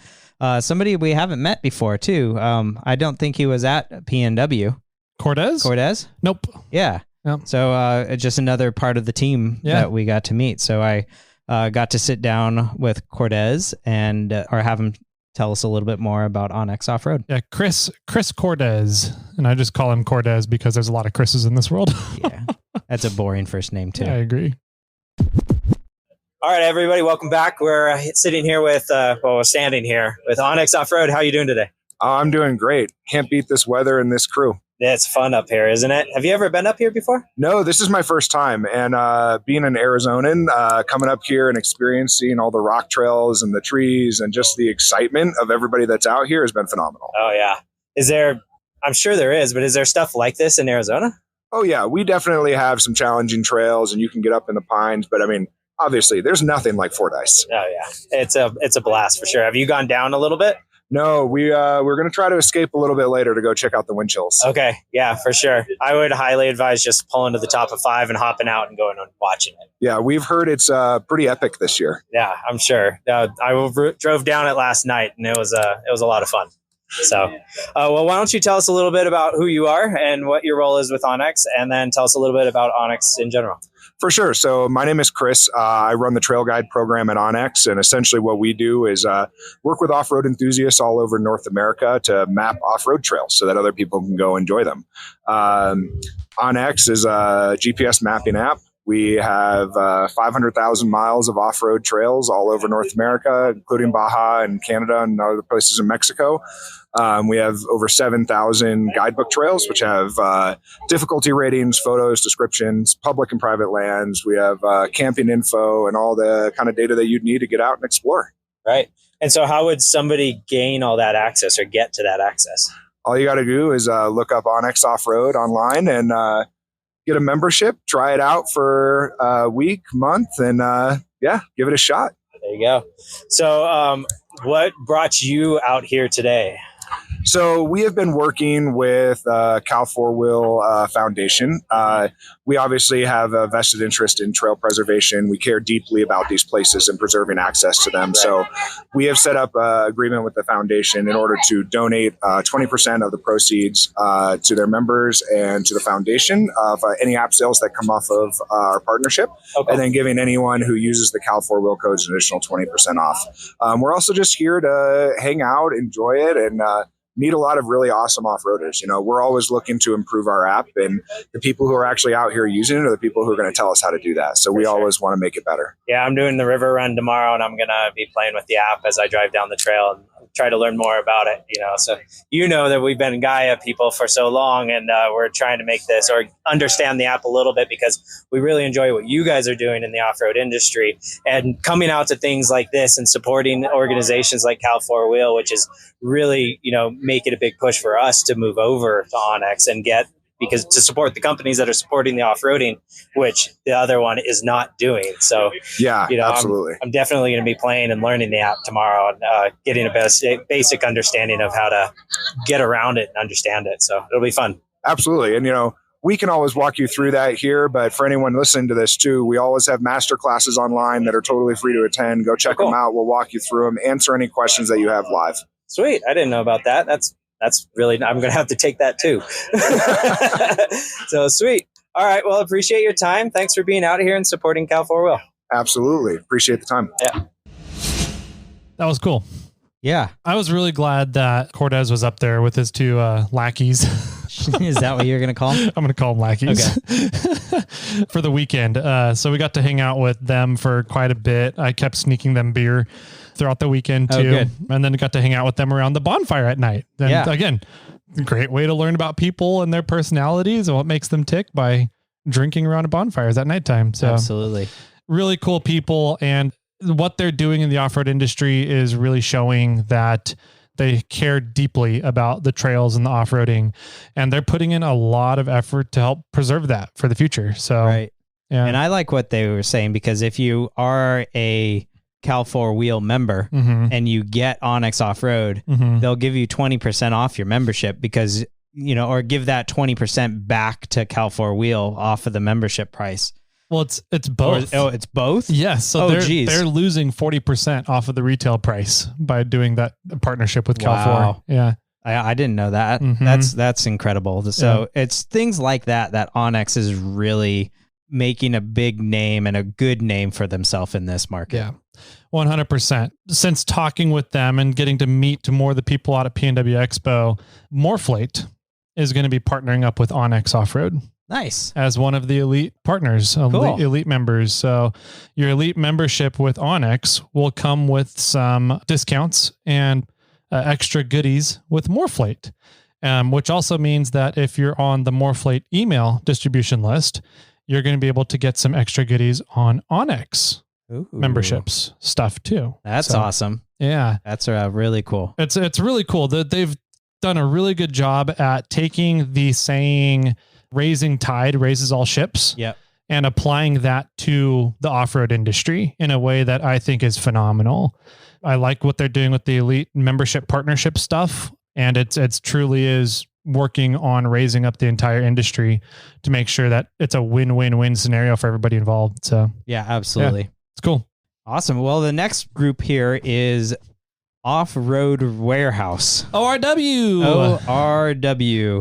Speaker 2: Somebody we haven't met before too. I don't think he was at PNW. Cortez?
Speaker 1: Nope.
Speaker 2: Yeah.
Speaker 1: Yep.
Speaker 2: So just another part of the team that we got to meet. So I got to sit down with Cortez and or have him tell us a little bit more about Onyx Off-Road.
Speaker 1: Yeah, Chris Cordes, and I just call him Cordes because there's a lot of Chris's in this world.
Speaker 2: Yeah, that's a boring first name too.
Speaker 1: Yeah, I agree.
Speaker 4: All right, everybody, welcome back. We're sitting here with, we're standing here with Onyx Off-Road. How are you doing today?
Speaker 9: I'm doing great. Can't beat this weather and this crew.
Speaker 4: Yeah, it's fun up here, isn't it? Have you ever been up here before?
Speaker 9: No, this is my first time. And being an Arizonan, coming up here and experiencing all the rock trails and the trees and just the excitement of everybody that's out here has been phenomenal.
Speaker 4: Oh, yeah. I'm sure there is, but is there stuff like this in Arizona?
Speaker 9: Oh, yeah. We definitely have some challenging trails and you can get up in the pines. But I mean, obviously, there's nothing like Fordyce.
Speaker 4: Oh, yeah. It's a blast for sure. Have you gone down a little bit?
Speaker 9: No, we're going to try to escape a little bit later to go check out the wind chills.
Speaker 4: Okay. Yeah, for sure. I would highly advise just pulling to the top of 5 and hopping out and going and watching it.
Speaker 9: Yeah, we've heard it's pretty epic this year.
Speaker 4: Yeah, I'm sure. I drove down it last night and it was a lot of fun. So, well, why don't you tell us a little bit about who you are and what your role is with Onyx, and then tell us a little bit about Onyx in general.
Speaker 9: For sure. So my name is Chris. I run the trail guide program at Onyx, and essentially what we do is work with off-road enthusiasts all over North America to map off-road trails so that other people can go enjoy them. Onyx is a GPS mapping app. We have 500,000 miles of off-road trails all over North America, including Baja and Canada and other places in Mexico. We have over 7,000 guidebook trails, which have difficulty ratings, photos, descriptions, public and private lands. We have camping info and all the kind of data that you'd need to get out and explore.
Speaker 4: Right. And so how would somebody gain all that access or get to that access?
Speaker 9: All you got to do is look up Onyx Off-Road online and get a membership, try it out for a week, month, and give it a shot.
Speaker 4: There you go. So what brought you out here today?
Speaker 9: So we have been working with Cal 4-Wheel Foundation. We obviously have a vested interest in trail preservation. We care deeply about these places and preserving access to them. Right. So we have set up an agreement with the foundation in order to donate 20% of the proceeds to their members and to the foundation of any app sales that come off of our partnership. Okay. And then giving anyone who uses the Cal 4-Wheel codes an additional 20% off. We're also just here to hang out, enjoy it, and meet a lot of really awesome off-roaders. You know, we're always looking to improve our app, and the people who are actually out here using it are the people who are going to tell us how to do that. So we always want to make it better.
Speaker 4: Yeah, I'm doing the river run tomorrow, and I'm going to be playing with the app as I drive down the trail and try to learn more about it. You know, so you know that we've been Gaia people for so long, and we're trying to make this or understand the app a little bit because we really enjoy what you guys are doing in the off-road industry and coming out to things like this and supporting organizations like Cal 4-Wheel, which is really, you know, make it a big push for us to move over to Onyx and because to support the companies that are supporting the off-roading, which the other one is not doing. So,
Speaker 9: yeah,
Speaker 4: you know,
Speaker 9: absolutely.
Speaker 4: I'm definitely going to be playing and learning the app tomorrow and getting a basic understanding of how to get around it and understand it. So it'll be fun.
Speaker 9: Absolutely. And, you know, we can always walk you through that here, but for anyone listening to this too, we always have master classes online that are totally free to attend. Go check them out. We'll walk you through them, answer any questions that you have live.
Speaker 4: Sweet. I didn't know about that. That's really, I'm going to have to take that too. So sweet. All right. Well, appreciate your time. Thanks for being out here and supporting Cal 4-Wheel.
Speaker 9: Absolutely. Appreciate the time.
Speaker 4: Yeah.
Speaker 1: That was cool.
Speaker 2: Yeah.
Speaker 1: I was really glad that Cortez was up there with his two lackeys.
Speaker 2: Is that what you're going to call them?
Speaker 1: I'm going to call them lackeys.
Speaker 2: Okay.
Speaker 1: For the weekend. So we got to hang out with them for quite a bit. I kept sneaking them beer throughout the weekend too.
Speaker 2: Good.
Speaker 1: And then got to hang out with them around the bonfire at night. And again, great way to learn about people and their personalities and what makes them tick by drinking around a bonfires at nighttime. So
Speaker 2: absolutely.
Speaker 1: Really cool people. And what they're doing in the off-road industry is really showing that they care deeply about the trails and the off-roading, and they're putting in a lot of effort to help preserve that for the future. So,
Speaker 2: right.
Speaker 1: Yeah.
Speaker 2: And I like what they were saying, because if you are a Cal 4-Wheel member and you get Onyx Off-Road, they'll give you 20% off your membership because, you know, or give that 20% back to Cal 4-Wheel off of the membership price.
Speaker 1: Well, it's both.
Speaker 2: It's both?
Speaker 1: Yes. So they're losing 40% off of the retail price by doing that partnership with Cal 4. Yeah.
Speaker 2: I didn't know that. That's incredible. So it's things like that Onyx is really making a big name and a good name for themselves in this market.
Speaker 1: Yeah. 100%. Since talking with them and getting to meet more of the people out at PNW Expo, Morphlate is going to be partnering up with Onyx Offroad.
Speaker 2: Nice.
Speaker 1: As one of the elite partners, elite members. So your elite membership with Onyx will come with some discounts and extra goodies with Morphlate, which also means that if you're on the Morphlate email distribution list, you're going to be able to get some extra goodies on Onyx memberships stuff too.
Speaker 2: That's awesome.
Speaker 1: Yeah.
Speaker 2: That's really cool.
Speaker 1: It's really cool that they've done a really good job at taking the saying, raising tide raises all ships.
Speaker 2: Yep.
Speaker 1: And applying that to the off-road industry in a way that I think is phenomenal. I like what they're doing with the elite membership partnership stuff. And it's truly is working on raising up the entire industry to make sure that it's a win-win-win scenario for everybody involved. So
Speaker 2: yeah, absolutely.
Speaker 1: Yeah, it's cool.
Speaker 2: Awesome. Well, the next group here is Offroad Warehouse. ORW.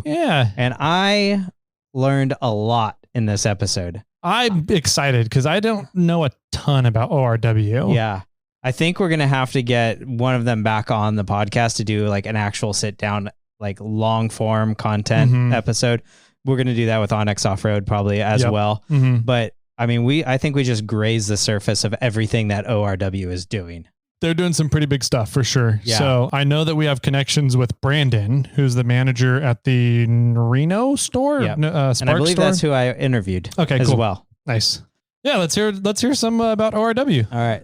Speaker 1: Yeah.
Speaker 2: And I learned a lot in this episode.
Speaker 1: I'm excited because I don't know a ton about ORW.
Speaker 2: Yeah. I think we're going to have to get one of them back on the podcast to do like an actual sit down, like long form content episode. We're going to do that with Onyx Offroad probably as well. But I mean, I think we just grazed the surface of everything that ORW is doing.
Speaker 1: They're doing some pretty big stuff for sure.
Speaker 2: Yeah.
Speaker 1: So I know that we have connections with Brandon, who's the manager at the Reno store.
Speaker 2: Yep.
Speaker 1: And I
Speaker 2: believe
Speaker 1: store.
Speaker 2: That's who I interviewed.
Speaker 1: Okay,
Speaker 2: as
Speaker 1: cool.
Speaker 2: well.
Speaker 1: Nice. Yeah, let's hear some about ORW.
Speaker 2: All right.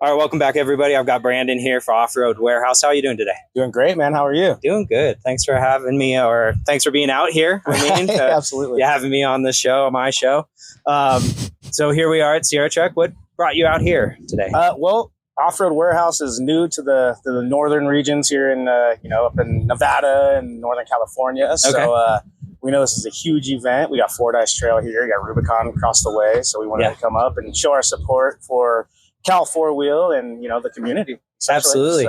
Speaker 4: All right, welcome back, everybody. I've got Brandon here for Offroad Warehouse. How are you doing today?
Speaker 10: Doing great, man. How are you?
Speaker 4: Doing good. Thanks for having me, or thanks for being out here.
Speaker 10: Absolutely.
Speaker 4: Having me on the show, my show. So here we are at Sierra Truck. What brought you out here today?
Speaker 10: Well, Offroad Warehouse is new to the northern regions here in up in Nevada and Northern California. So we know this is a huge event. We got Fordyce Trail here. You got Rubicon across the way. So we wanted to come up and show our support for Cal 4-wheel and the community.
Speaker 4: Absolutely.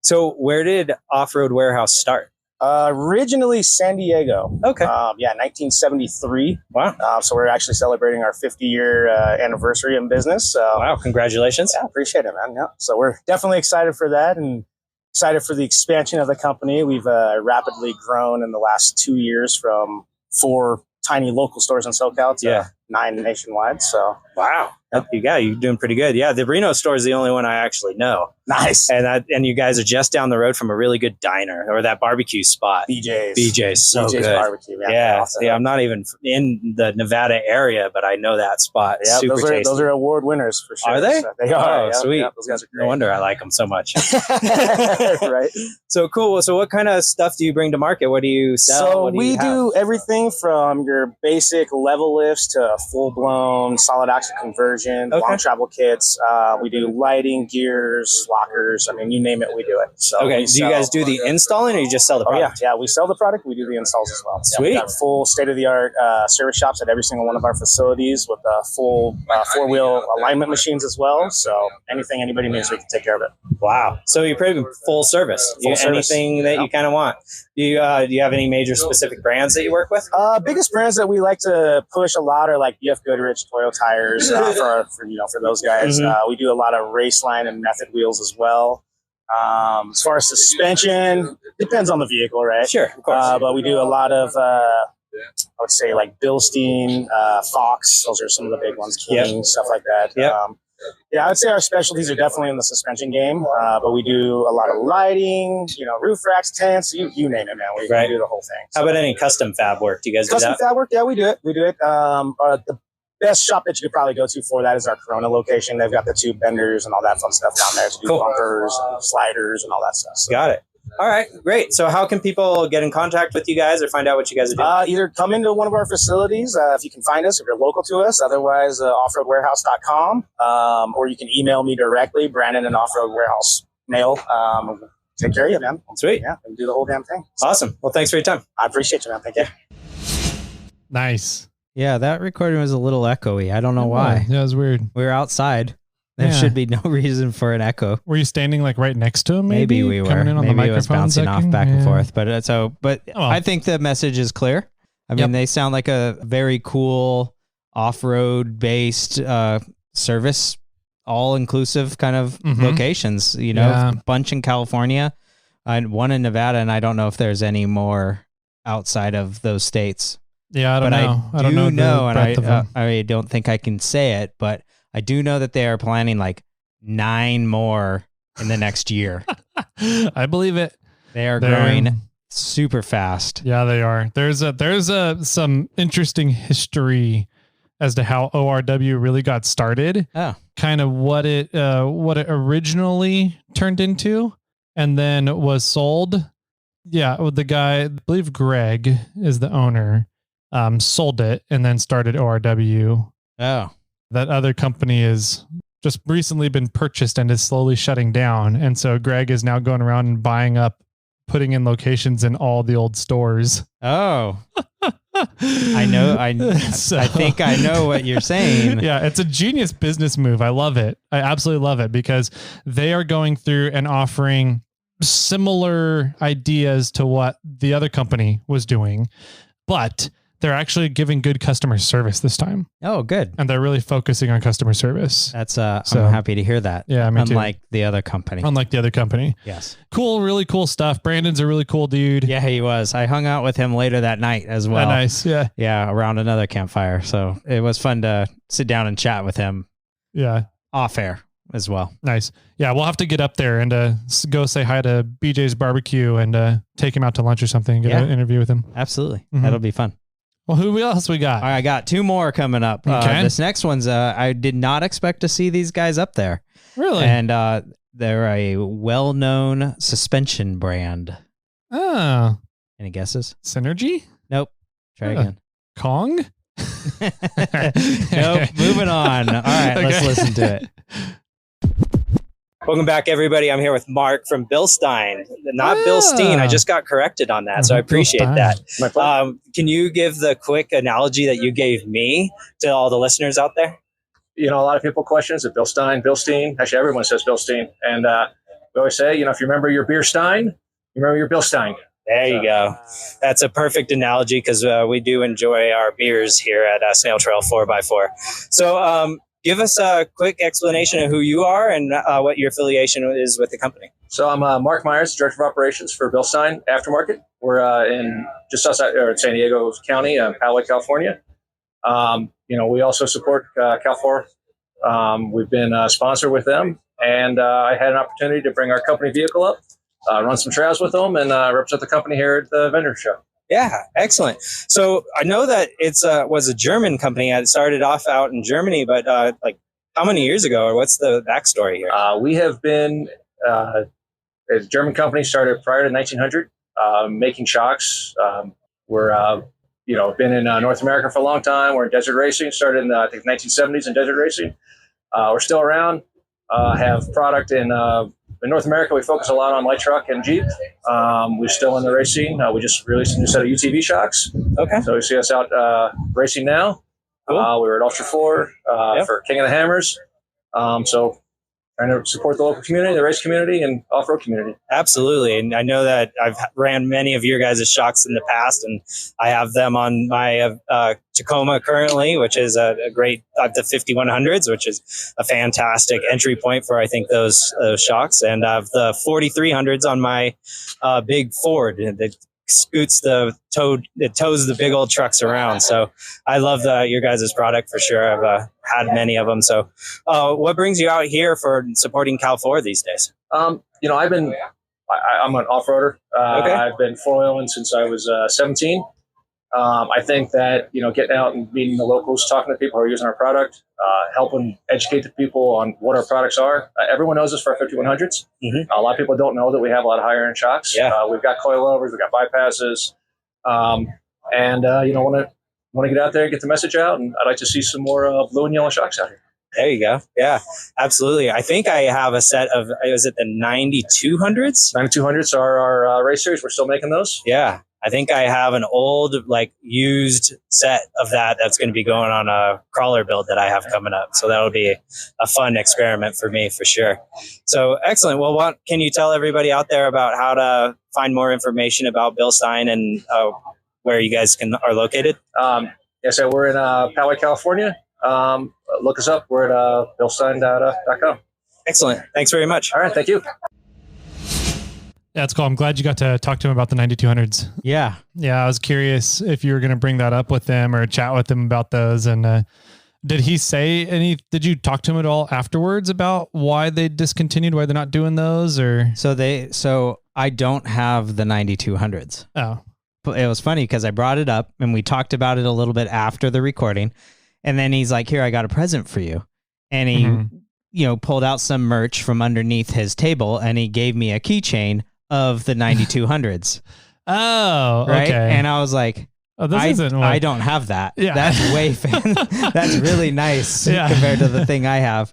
Speaker 4: So where did Offroad Warehouse start?
Speaker 10: Originally San Diego.
Speaker 4: Okay.
Speaker 10: 1973.
Speaker 4: Wow.
Speaker 10: So we're actually celebrating our 50-year anniversary in business.
Speaker 4: Wow. Congratulations.
Speaker 10: Yeah, appreciate it, man. Yeah. So we're definitely excited for that and excited for the expansion of the company. We've rapidly grown in the last 2 years from 4 tiny local stores in SoCal to 9 nationwide. So
Speaker 4: wow. You're doing pretty good. Yeah, the Reno store is the only one I actually know.
Speaker 10: Nice.
Speaker 4: And you guys are just down the road from a really good diner or that barbecue spot. BJ's so good.
Speaker 10: Barbecue, man.
Speaker 4: Yeah.
Speaker 10: Awesome.
Speaker 4: Yeah, I'm not even in the Nevada area, but I know that spot.
Speaker 10: Yeah,
Speaker 4: super tasty.
Speaker 10: Those are award winners for sure.
Speaker 4: Are they?
Speaker 10: So they are.
Speaker 4: Oh, sweet.
Speaker 10: Yeah, those guys are great.
Speaker 4: No wonder I like them so much.
Speaker 10: Right.
Speaker 4: So cool. So what kind of stuff do you bring to market? What do you sell?
Speaker 10: So we do everything from your basic level lifts to full-blown solid axle conversion, long travel kits. We do lighting, gears, lockers. I mean, you name it, we do it. So
Speaker 4: do you guys do the installing or you just sell the product?
Speaker 10: Yeah, we sell the product. We do the installs as well.
Speaker 4: Sweet.
Speaker 10: We got full state-of-the-art service shops at every single one of our facilities with full 4-wheel alignment machines as well. So anything anybody needs, we can take care of it.
Speaker 4: Wow. So you're pretty full service. Anything that you kind of want. Do you have any major specific brands that you work with?
Speaker 10: Biggest brands that we like to push a lot are like BF Goodrich, Toyo Tires for those guys. We do a lot of Raceline and Method wheels as well. As far as suspension, depends on the vehicle, right?
Speaker 4: Sure, of course.
Speaker 10: But we do a lot of I would say like Bilstein, Fox. Those are some of the big ones. King, stuff like that. I would say our specialties are definitely in the suspension game, but we do a lot of lighting, roof racks, tents, you name it, man. We do the whole thing.
Speaker 4: How about any custom fab work? Do you guys do that?
Speaker 10: Custom fab work? Yeah, we do it. The best shop that you could probably go to for that is our Corona location. They've got the tube benders and all that fun stuff down there to do bumpers and sliders and all that stuff. So.
Speaker 4: Got it. All right, great. So how can people get in contact with you guys or find out what you guys are doing?
Speaker 10: Either come into one of our facilities if you can find us, if you're local to us. Otherwise, offroadwarehouse.com. Or you can email me directly, Brandon and Offroad Warehouse Mail. Take care of you, man.
Speaker 4: Sweet.
Speaker 10: Yeah, and do the whole damn thing.
Speaker 4: Awesome. Well, thanks for your time.
Speaker 10: I appreciate you, man. Thank you.
Speaker 1: Nice.
Speaker 2: Yeah, that recording was a little echoey. I don't know why.
Speaker 1: Yeah, it was weird.
Speaker 2: We were outside. There should be no reason for an echo.
Speaker 1: Were you standing like right next to him?
Speaker 2: Maybe we were.
Speaker 1: Coming in on
Speaker 2: maybe
Speaker 1: the
Speaker 2: it was bouncing off back and forth. But I think the message is clear. I mean, they sound like a very cool off-road based service all-inclusive kind of locations, you know, a bunch in California and one in Nevada, and I don't know if there's any more outside of those states.
Speaker 1: Yeah, I don't know.
Speaker 2: I do know, and I don't think I can say it, but I do know that they are planning like 9 more in the next year.
Speaker 1: I believe it.
Speaker 2: They're growing super fast.
Speaker 1: Yeah, they are. There's some interesting history as to how ORW really got started.
Speaker 2: Oh.
Speaker 1: Kind of what it originally turned into and then was sold. Yeah, the guy, I believe Greg is the owner, sold it and then started ORW.
Speaker 2: Oh.
Speaker 1: That other company is just recently been purchased and is slowly shutting down. And so Greg is now going around and buying up, putting in locations in all the old stores.
Speaker 2: Oh. I know. I think I know what you're saying.
Speaker 1: Yeah, it's a genius business move. I love it. I absolutely love it because they are going through and offering similar ideas to what the other company was doing, but they're actually giving good customer service this time.
Speaker 2: Oh, good.
Speaker 1: And they're really focusing on customer service.
Speaker 2: That's I'm happy to hear that.
Speaker 1: Yeah, me
Speaker 2: Unlike
Speaker 1: too.
Speaker 2: the other company.
Speaker 1: Unlike the other company.
Speaker 2: Yes.
Speaker 1: Cool, really cool stuff. Brandon's a really cool dude.
Speaker 2: Yeah, he was. I hung out with him later that night as well.
Speaker 1: Nice. Yeah.
Speaker 2: Yeah, around another campfire. So it was fun to sit down and chat with him.
Speaker 1: Yeah.
Speaker 2: Off air as well.
Speaker 1: Nice. Yeah, we'll have to get up there and go say hi to BJ's barbecue and take him out to lunch or something. Get an interview with him.
Speaker 2: Absolutely. Mm-hmm. That'll be fun.
Speaker 1: Well, who else we got?
Speaker 2: All right, I got 2 more coming up.
Speaker 1: Okay.
Speaker 2: This next one's, I did not expect to see these guys up there.
Speaker 1: Really?
Speaker 2: And they're a well-known suspension brand.
Speaker 1: Oh.
Speaker 2: Any guesses?
Speaker 1: Synergy?
Speaker 2: Nope. Try again.
Speaker 1: Kong?
Speaker 2: Nope. Moving on. All right, let's listen to it.
Speaker 4: Welcome back, everybody. I'm here with Mark from Bilstein, not Bill Steen. I just got corrected on that, so I appreciate that. Can you give the quick analogy that you gave me to all the listeners out there?
Speaker 11: You know, a lot of people question, is it Bill Stein, Bill Steen? Actually, everyone says Bill Steen. And we always say, you know, if you remember your beer Stein, you remember your Bill Stein.
Speaker 4: There you go. That's a perfect analogy because we do enjoy our beers here at Snail Trail 4x4. So, give us a quick explanation of who you are and what your affiliation is with the company.
Speaker 11: So I'm Mark Myers, Director of Operations for Bill Stein Aftermarket. We're in just outside or in San Diego County, Poway, California. You know, we also support Cal4. We've been a sponsor with them, and I had an opportunity to bring our company vehicle up, run some trails with them, and represent the company here at the vendor show.
Speaker 4: Yeah, excellent. So I know that it's was a German company. It started off out in Germany, but like how many years ago, or what's the backstory here?
Speaker 11: We have been a German company, started prior to 1900, making shocks. We're you know, been in North America for a long time. We're in desert racing. Started in I think 1970s in desert racing. We're still around. Have product in North America. We focus a lot on light truck and Jeep. We're still in the racing. We just released a new set of UTV shocks.
Speaker 4: Okay.
Speaker 11: So you see us out racing now. Cool. We were at Ultra 4 for King of the Hammers. So trying to support the local community, the race community, and off-road community.
Speaker 4: Absolutely. And I know that I've ran many of your guys' shocks in the past, and I have them on my Tacoma currently, which is a great, the 5100s, which is a fantastic entry point for, I think, those shocks. And I have the 4300s on my big Ford that scoots it tows the big old trucks around. So I love your guys' product for sure. I've had many of them. So what brings you out here for supporting Cal4 these days?
Speaker 11: You know, I'm an off-roader.
Speaker 4: Okay.
Speaker 11: I've been four-wheeling since I was 17. I think that, you know, getting out and meeting the locals, talking to people who are using our product, helping educate the people on what our products are. Everyone knows us for our 5100s.
Speaker 4: Mm-hmm.
Speaker 11: A lot of people don't know that we have a lot of higher end shocks.
Speaker 4: Yeah.
Speaker 11: We've got coilovers, we've got bypasses, you know, want to get out there and get the message out. And I'd like to see some more blue and yellow shocks out here.
Speaker 4: There you go. Yeah, absolutely. I think I have a set of, is it the 9200s?
Speaker 11: 9200s are our race series. We're still making those.
Speaker 4: Yeah. I think I have an old, like, used set of that's going to be going on a crawler build that I have coming up. So that'll be a fun experiment for me, for sure. So excellent. Well, what can you tell everybody out there about how to find more information about Bilstein and where you guys are located?
Speaker 11: So we're in Poway, California. look us up. We're at billstein.com.
Speaker 4: Excellent. Thanks very much.
Speaker 11: All right. Thank you.
Speaker 1: That's cool. I'm glad you got to talk to him about the 9200s.
Speaker 2: Yeah.
Speaker 1: Yeah. I was curious if you were going to bring that up with them or chat with them about those. And did he say did you talk to him at all afterwards about why they discontinued, why they're not doing those or?
Speaker 2: So I don't have the 9200s.
Speaker 1: Oh.
Speaker 2: It was funny because I brought it up and we talked about it a little bit after the recording. And then he's like, here, I got a present for you. And he, pulled out some merch from underneath his table and he gave me a keychain of the 9200s.
Speaker 1: Oh,
Speaker 2: right.
Speaker 1: Okay.
Speaker 2: And I was like, I don't have that.
Speaker 1: Yeah.
Speaker 2: That's way that's really nice compared to the thing I have.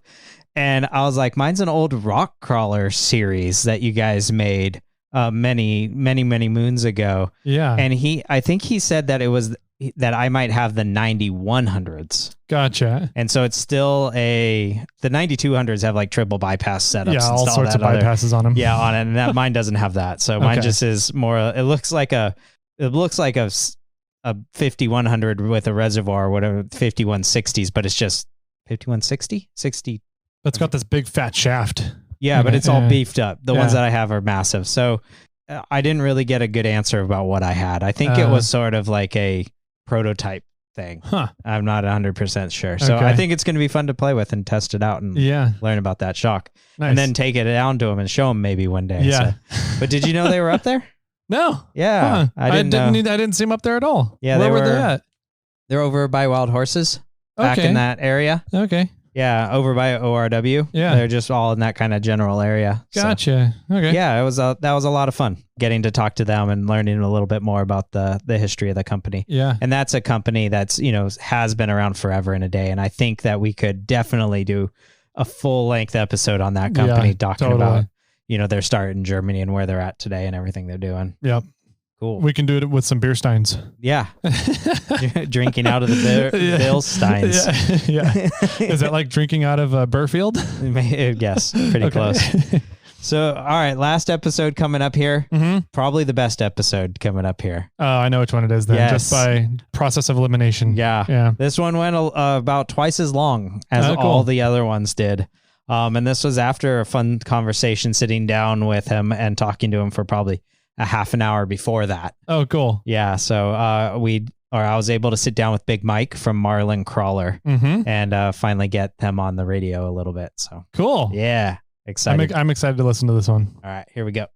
Speaker 2: And I was like, mine's an old rock crawler series that you guys made many moons ago.
Speaker 1: Yeah.
Speaker 2: And I think he said that it was that I might have the 9100s.
Speaker 1: Gotcha.
Speaker 2: And so it's still the 9200s have like triple bypass setups.
Speaker 1: Yeah,
Speaker 2: and
Speaker 1: all sorts of bypasses on them.
Speaker 2: Yeah, on it. And that mine doesn't have that. So mine just is more. It looks like a 5100 with a reservoir, whatever 5160s, but it's just 5160, 60.
Speaker 1: It's got this big fat shaft.
Speaker 2: Yeah, but it's all beefed up. The ones that I have are massive. So I didn't really get a good answer about what I had. I think it was sort of like a prototype thing.
Speaker 1: Huh.
Speaker 2: I'm not 100% sure. So I think it's going to be fun to play with and test it out and learn about that shock.
Speaker 1: Nice.
Speaker 2: And then take it down to him and show him maybe one day.
Speaker 1: Yeah.
Speaker 2: So. But did you know they were up there?
Speaker 1: No.
Speaker 2: Yeah.
Speaker 1: Huh. I didn't see them up there at all.
Speaker 2: Yeah.
Speaker 1: Where were they at?
Speaker 2: They're over by Wild Horses back in that area.
Speaker 1: Okay.
Speaker 2: Yeah, over by ORW.
Speaker 1: Yeah.
Speaker 2: They're just all in that kind of general area.
Speaker 1: Gotcha.
Speaker 2: So,
Speaker 1: okay.
Speaker 2: Yeah, that was a lot of fun getting to talk to them and learning a little bit more about the history of the company.
Speaker 1: Yeah.
Speaker 2: And that's a company that's, has been around forever and a day. And I think that we could definitely do a full length episode on that company talking about, their start in Germany and where they're at today and everything they're doing.
Speaker 1: Yep.
Speaker 2: Cool.
Speaker 1: We can do it with some beer steins.
Speaker 2: Yeah. Drinking out of the Bill steins.
Speaker 1: Yeah. Is that like drinking out of Burfield?
Speaker 2: Yes. Pretty close. So, all right. Last episode coming up here.
Speaker 1: Mm-hmm.
Speaker 2: Probably the best episode coming up here.
Speaker 1: Oh, I know which one it is then.
Speaker 2: Yes.
Speaker 1: Just by process of elimination.
Speaker 2: Yeah.
Speaker 1: Yeah.
Speaker 2: This one went about twice as long as all the other ones did. And this was after a fun conversation sitting down with him and talking to him for probably a half an hour before that.
Speaker 1: Oh, cool.
Speaker 2: Yeah. So I was able to sit down with Big Mike from Marlin Crawler and finally get them on the radio a little bit. So
Speaker 1: cool.
Speaker 2: Yeah. Excited.
Speaker 1: I'm excited to listen to this one.
Speaker 2: All right, here we go.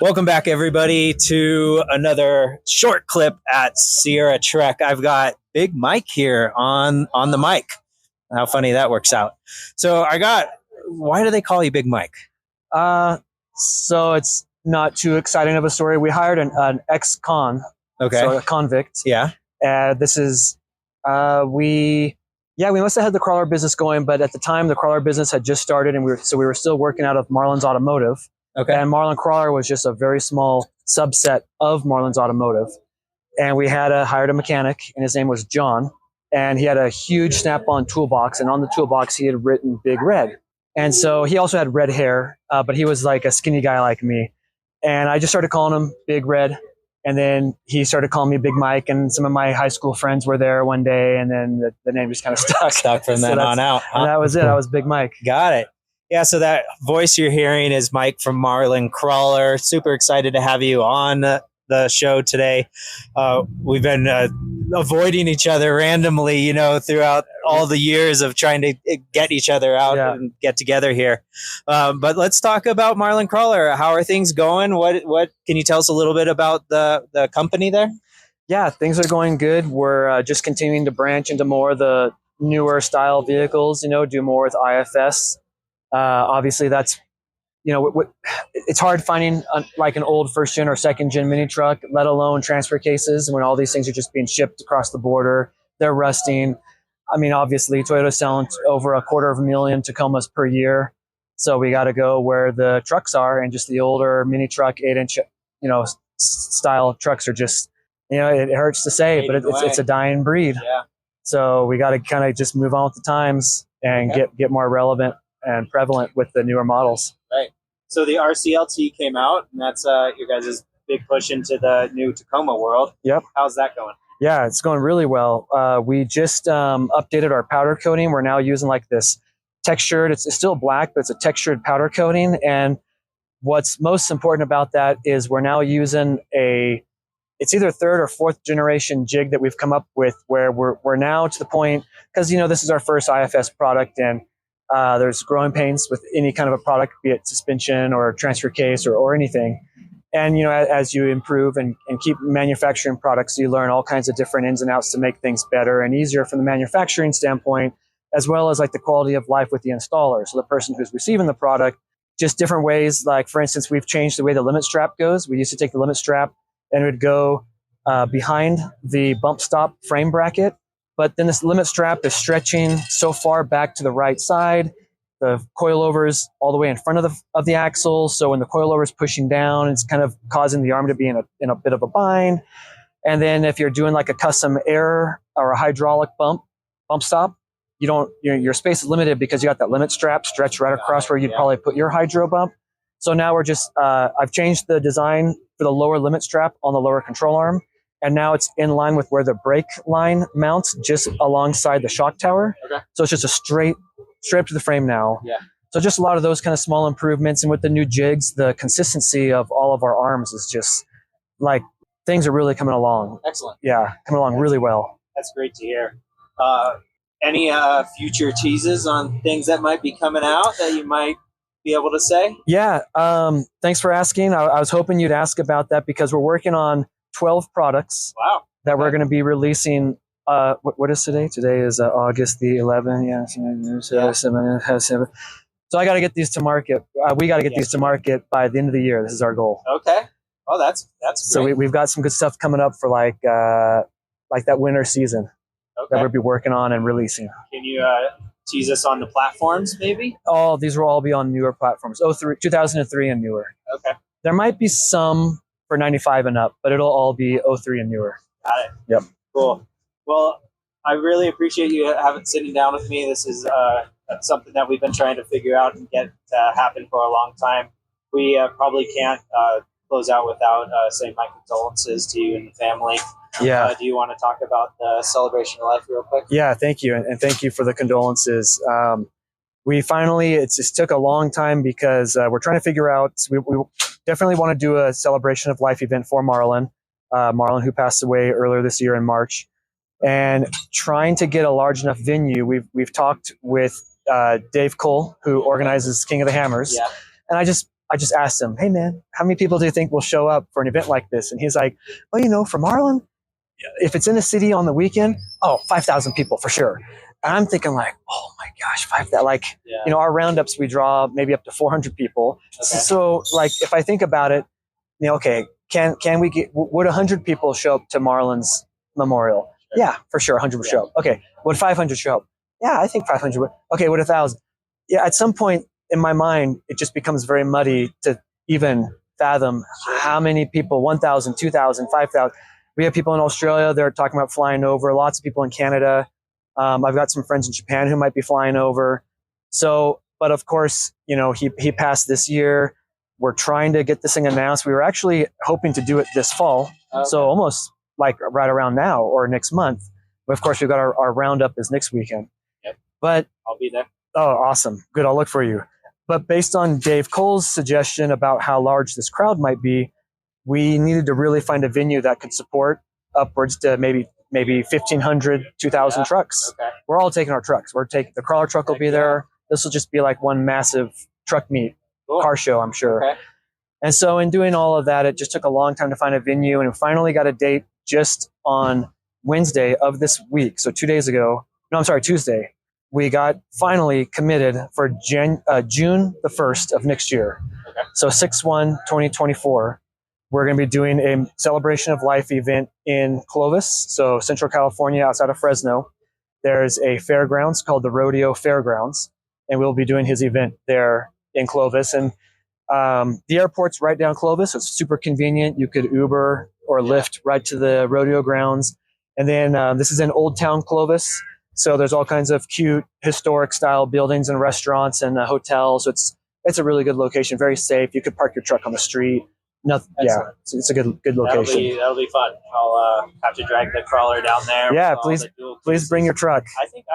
Speaker 4: Welcome back, everybody, to another short clip at Sierra Trek. I've got Big Mike here on the mic. How funny that works out. So why do they call you Big Mike?
Speaker 12: So it's not too exciting of a story. We hired an ex-con, so a convict.
Speaker 4: Yeah.
Speaker 12: This is, we must have had the crawler business going, but at the time the crawler business had just started and we were still working out of Marlin's Automotive.
Speaker 4: Okay.
Speaker 12: And Marlin Crawler was just a very small subset of Marlin's Automotive. And we had hired a mechanic and his name was John. And he had a huge Snap-on toolbox, and on the toolbox he had written Big Red. And so he also had red hair, but he was like a skinny guy like me. And I just started calling him Big Red. And then he started calling me Big Mike, and some of my high school friends were there one day, and then the name just kind of stuck.
Speaker 4: Stuck from then on out.
Speaker 12: And that was it. I was Big Mike.
Speaker 4: Got it. Yeah, so that voice you're hearing is Mike from Marlin Crawler. Super excited to have you on the show today. We've been avoiding each other randomly, throughout all the years of trying to get each other out and get together here. But let's talk about Marlin Crawler. How are things going? What can you tell us a little bit about the company there?
Speaker 12: Yeah, things are going good. We're just continuing to branch into more of the newer style vehicles, do more with IFS. Obviously that's, it's hard finding like an old first gen or second gen mini truck, let alone transfer cases, when all these things are just being shipped across the border. They're rusting. I mean, obviously Toyota's selling over 250,000 Tacomas per year. So we got to go where the trucks are, and just the older mini truck 8-inch, style trucks are just, it hurts to say, but it's a dying breed.
Speaker 4: Yeah.
Speaker 12: So we got to kind of just move on with the times and get more relevant and prevalent with the newer models.
Speaker 4: Right. So the RCLT came out, and that's your guys' big push into the new Tacoma world.
Speaker 12: Yep.
Speaker 4: How's that going?
Speaker 12: Yeah, it's going really well. We just updated our powder coating. We're now using like this textured, it's still black, but it's a textured powder coating. And what's most important about that is we're now using it's either third or fourth generation jig that we've come up with, where we're now to the point, because this is our first IFS product, and there's growing pains with any kind of a product, be it suspension or transfer case or anything. And as you improve and keep manufacturing products, you learn all kinds of different ins and outs to make things better and easier from the manufacturing standpoint, as well as like the quality of life with the installer. So the person who's receiving the product, just different ways. Like for instance, we've changed the way the limit strap goes. We used to take the limit strap and it would go behind the bump stop frame bracket. But then this limit strap is stretching so far back to the right side. The coilover's all the way in front of the axle. So when the coilover is pushing down, it's kind of causing the arm to be in a bit of a bind. And then if you're doing like a custom air or a hydraulic bump stop, your space is limited because you got that limit strap stretched right across where you'd probably put your hydro bump. So now we're just, I've changed the design for the lower limit strap on the lower control arm. And now it's in line with where the brake line mounts, just alongside the shock tower. Okay. So it's just a straight up to the frame now. Yeah. So just a lot of those kind of small improvements. And with the new jigs, the consistency of all of our arms is just like, things are really coming along.
Speaker 4: Excellent.
Speaker 12: Yeah, coming along really well.
Speaker 4: That's great to hear. Any future teases on things that might be coming out that you might be able to say?
Speaker 12: Yeah, thanks for asking. I was hoping you'd ask about that because we're working on 12 products.
Speaker 4: Wow.
Speaker 12: That we're going to be releasing. What is today? Today is August the 11th. Yeah. 7. So I got to get these to market. We got to get these to market by the end of the year. This is our goal.
Speaker 4: Okay. Oh, that's great.
Speaker 12: So we've got some good stuff coming up for like that winter season that we'll be working on and releasing.
Speaker 4: Can you tease us on the platforms, maybe?
Speaker 12: Oh, these will all be on newer platforms. 2003 and newer.
Speaker 4: Okay.
Speaker 12: There might be some for 95 and up, but it'll all be 03 and newer.
Speaker 4: Got it.
Speaker 12: Yep.
Speaker 4: Cool. Well, I really appreciate you sitting down with me. This is something that we've been trying to figure out and get happen for a long time. We probably can't close out without saying my condolences to you and the family.
Speaker 12: Yeah.
Speaker 4: Do you want to talk about the celebration of life real quick?
Speaker 12: Yeah, thank you. And thank you for the condolences. It just took a long time because we're trying to figure out, we definitely want to do a celebration of life event for Marlon, who passed away earlier this year in March, and trying to get a large enough venue. We've talked with Dave Cole, who organizes King of the Hammers. Yeah. And I just asked him, hey man, how many people do you think will show up for an event like this? And he's like, well, for Marlon, if it's in a city on the weekend, 5,000 people for sure. And I'm thinking like, oh my gosh, 5,000, our roundups, we draw maybe up to 400 people. Okay. So like, if I think about it, okay, would 100 people show up to Marlon's memorial? Sure. Yeah, for sure. 100 would show up. Okay. Would 500 show up? Yeah, I think 500 would. Okay. Would 1,000? Yeah. At some point in my mind, it just becomes very muddy to even fathom how many people, 1,000, 2,000, 5,000. We have people in Australia. They're talking about flying over. Lots of people in Canada. I've got some friends in Japan who might be flying over. So, but of course, he passed this year. We're trying to get this thing announced. We were actually hoping to do it this fall. Okay. So almost like right around now or next month. But of course, we've got our roundup is next weekend.
Speaker 4: Yep.
Speaker 12: But
Speaker 4: I'll be there.
Speaker 12: Oh, awesome. Good. I'll look for you. But based on Dave Cole's suggestion about how large this crowd might be, we needed to really find a venue that could support upwards to maybe 1,500, 2,000 trucks. Okay. We're all taking our trucks. The crawler truck will be there. This will just be like one massive truck meet, car show, I'm sure. Okay. And so in doing all of that, it just took a long time to find a venue. And we finally got a date just on Wednesday of this week. So Tuesday. We got finally committed for June the 1st of next year. Okay. So 6/1/2024. We're going to be doing a celebration of life event in Clovis, so Central California, outside of Fresno. There's a fairgrounds called the Rodeo Fairgrounds, and we'll be doing his event there in Clovis. And the airport's right down Clovis, so it's super convenient. You could Uber or Lyft right to the rodeo grounds. And then this is in Old Town Clovis, so there's all kinds of cute historic style buildings and restaurants and hotels. So it's a really good location, very safe. You could park your truck on the street. Yeah, it's a good location.
Speaker 4: That'll be fun. I'll have to drag the crawler down there.
Speaker 12: Yeah, please bring your truck.
Speaker 4: I think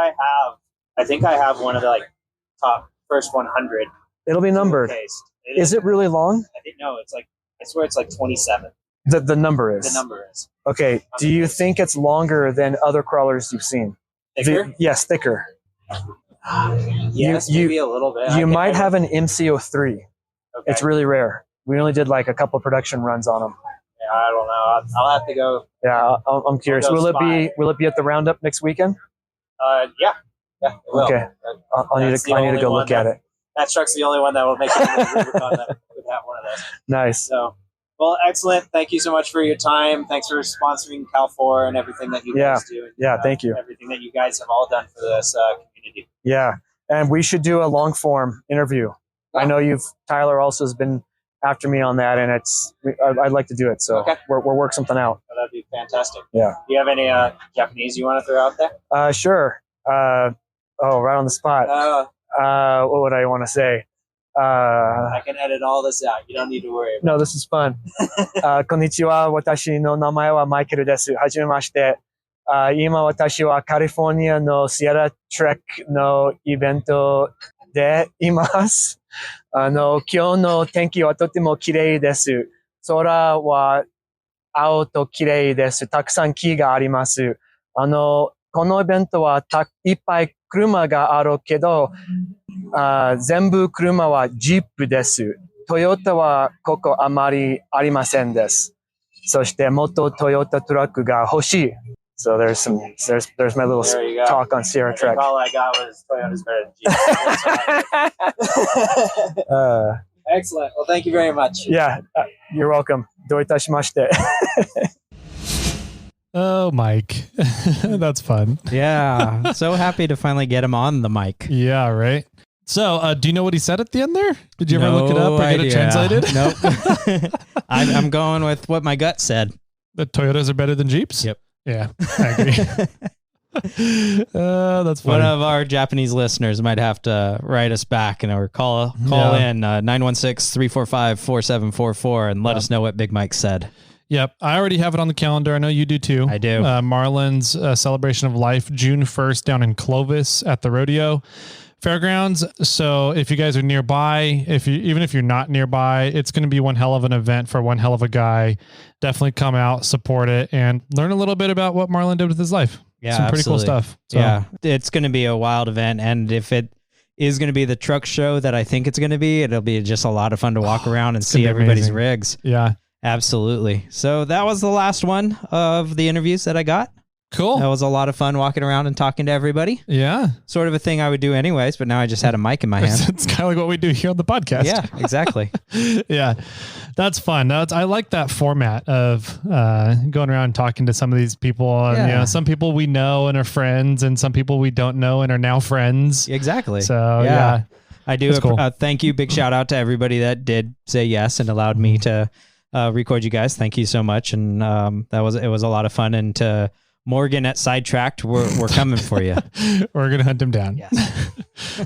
Speaker 4: I have one of the top first 100.
Speaker 12: It'll be numbered. Is it really long?
Speaker 4: I think no. It's I swear it's 27.
Speaker 12: The number is.
Speaker 4: The number is.
Speaker 12: Okay. Do you think it's longer than other crawlers you've seen?
Speaker 4: Thicker?
Speaker 12: Yes, thicker.
Speaker 4: Yes, maybe a little bit.
Speaker 12: You might have an MCO3.
Speaker 4: Okay.
Speaker 12: It's really rare. We only did a couple production runs on them.
Speaker 4: Yeah, I don't know. I'll have to go.
Speaker 12: Yeah, I'm curious. Will it be at the roundup next weekend?
Speaker 4: Yeah. Yeah, it will.
Speaker 12: Okay. I need to go look at it.
Speaker 4: That truck's the only one that will make it to the Rubicon that would have one of those.
Speaker 12: Nice.
Speaker 4: So, well, excellent. Thank you so much for your time. Thanks for sponsoring Cal4 and everything that you guys do. And,
Speaker 12: thank you.
Speaker 4: Everything that you guys have all done for this community.
Speaker 12: Yeah, and we should do a long form interview. Yeah. I know Tyler also has been after me on that, and I'd like to do it. So we'll work something out.
Speaker 4: Oh, that'd be fantastic.
Speaker 12: Yeah.
Speaker 4: Do you have any Japanese you want to throw out there?
Speaker 12: Sure. Right on the spot. What would I want to say?
Speaker 4: I can edit all this out. You don't need to worry about it.
Speaker 12: No, this is fun. こんにちは。私の名前はマイケルです。はじめまして。今私はカリフォルニアのシアラトレックのイベントでいます。今日の天気はとても綺麗です。空は青と綺麗です。たくさん木があります。このイベントはいっぱい車があるけど、全部車はジープです。トヨタはここあまりありませんです。そしてもっとトヨタトラックが欲しい。So there's my little talk on Sierra Trek.
Speaker 4: All I got was Toyota's better than Jeep. Excellent. Well, thank you very much.
Speaker 12: Yeah, you're welcome. どういたしまして。
Speaker 1: Oh, Mike. That's fun.
Speaker 2: Yeah. So happy to finally get him on the mic.
Speaker 1: Yeah, right. So, do you know what he said at the end there? Did you ever look it up or get it translated?
Speaker 2: Nope. I'm going with what my gut said.
Speaker 1: The Toyotas are better than Jeeps?
Speaker 2: Yep.
Speaker 1: Yeah, I agree. That's funny.
Speaker 2: One of our Japanese listeners might have to write us back or call in 916-345-4744 and let us know what Big Mike said.
Speaker 1: Yep. I already have it on the calendar. I know you do too.
Speaker 2: I do.
Speaker 1: Marlin's Celebration of Life, June 1st down in Clovis at the rodeo fairgrounds. So if you guys are nearby, even if you're not nearby, it's going to be one hell of an event for one hell of a guy. Definitely come out, support it, and learn a little bit about what Marlin did with his life.
Speaker 2: Yeah,
Speaker 1: some pretty cool stuff.
Speaker 2: So. Yeah, it's going to be a wild event, and if it is going to be the truck show that I think it's going to be, it'll be just a lot of fun to walk around and see everybody's rigs.
Speaker 1: Yeah,
Speaker 2: absolutely. So that was the last one of the interviews that I got.
Speaker 1: Cool.
Speaker 2: That was a lot of fun walking around and talking to everybody.
Speaker 1: Yeah.
Speaker 2: Sort of a thing I would do anyways, but now I just had a mic in my hand.
Speaker 1: It's kind of like what we do here on the podcast.
Speaker 2: Yeah, exactly.
Speaker 1: Yeah. That's fun. I like that format of going around and talking to some of these people. And, some people we know and are friends, and some people we don't know and are now friends.
Speaker 2: Exactly.
Speaker 1: So, yeah.
Speaker 2: I do. Cool. Thank you. Big shout out to everybody that did say yes and allowed me to record you guys. Thank you so much. And it was a lot of fun. And to Morgan at Sidetracked, we're coming for you.
Speaker 1: We're going to hunt him down.
Speaker 2: Yes.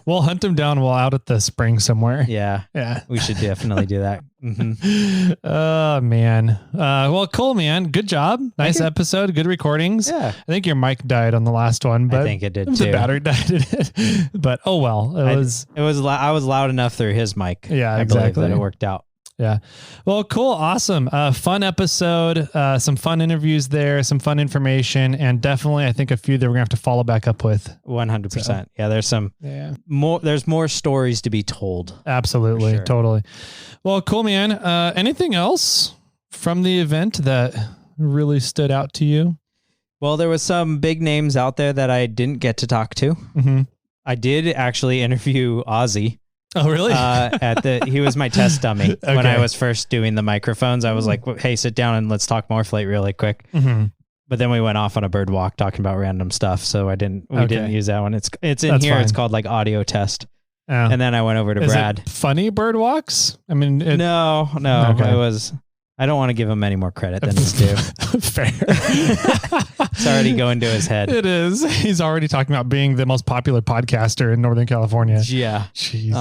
Speaker 1: We'll hunt him down while out at the spring somewhere.
Speaker 2: Yeah.
Speaker 1: Yeah.
Speaker 2: We should definitely do that.
Speaker 1: Mm-hmm. Oh, man. Well, cool, man. Good job. Nice episode. Good recordings.
Speaker 2: Yeah.
Speaker 1: I think your mic died on the last one, but
Speaker 2: I think it did too.
Speaker 1: The battery died. But oh well. I was
Speaker 2: loud enough through his mic.
Speaker 1: Yeah,
Speaker 2: I
Speaker 1: exactly.
Speaker 2: believe that it worked out.
Speaker 1: Yeah. Well, cool. Awesome. Fun episode. Some fun interviews there, some fun information, and definitely I think a few that we're gonna have to follow back up with.
Speaker 2: 100%.
Speaker 1: So,
Speaker 2: yeah. There's more stories to be told.
Speaker 1: Absolutely. Sure. Totally. Well, cool, man. Anything else from the event that really stood out to you?
Speaker 2: Well, there was some big names out there that I didn't get to talk to.
Speaker 1: Mm-hmm.
Speaker 2: I did actually interview Ozzy.
Speaker 1: Oh, really?
Speaker 2: He was my test dummy when I was first doing the microphones. I was like, hey, sit down and let's talk Morphlate really quick.
Speaker 1: Mm-hmm.
Speaker 2: But then we went off on a bird walk talking about random stuff. So we didn't use that one. It's in That's here. Fine. It's called like audio test. Oh. And then I went over to Brad.
Speaker 1: It funny bird walks? I mean,
Speaker 2: no, it was, I don't want to give him any more credit than he's due.
Speaker 1: Fair.
Speaker 2: It's already going to his head.
Speaker 1: It is. He's already talking about being the most popular podcaster in Northern California.
Speaker 2: Yeah.
Speaker 1: Jeez.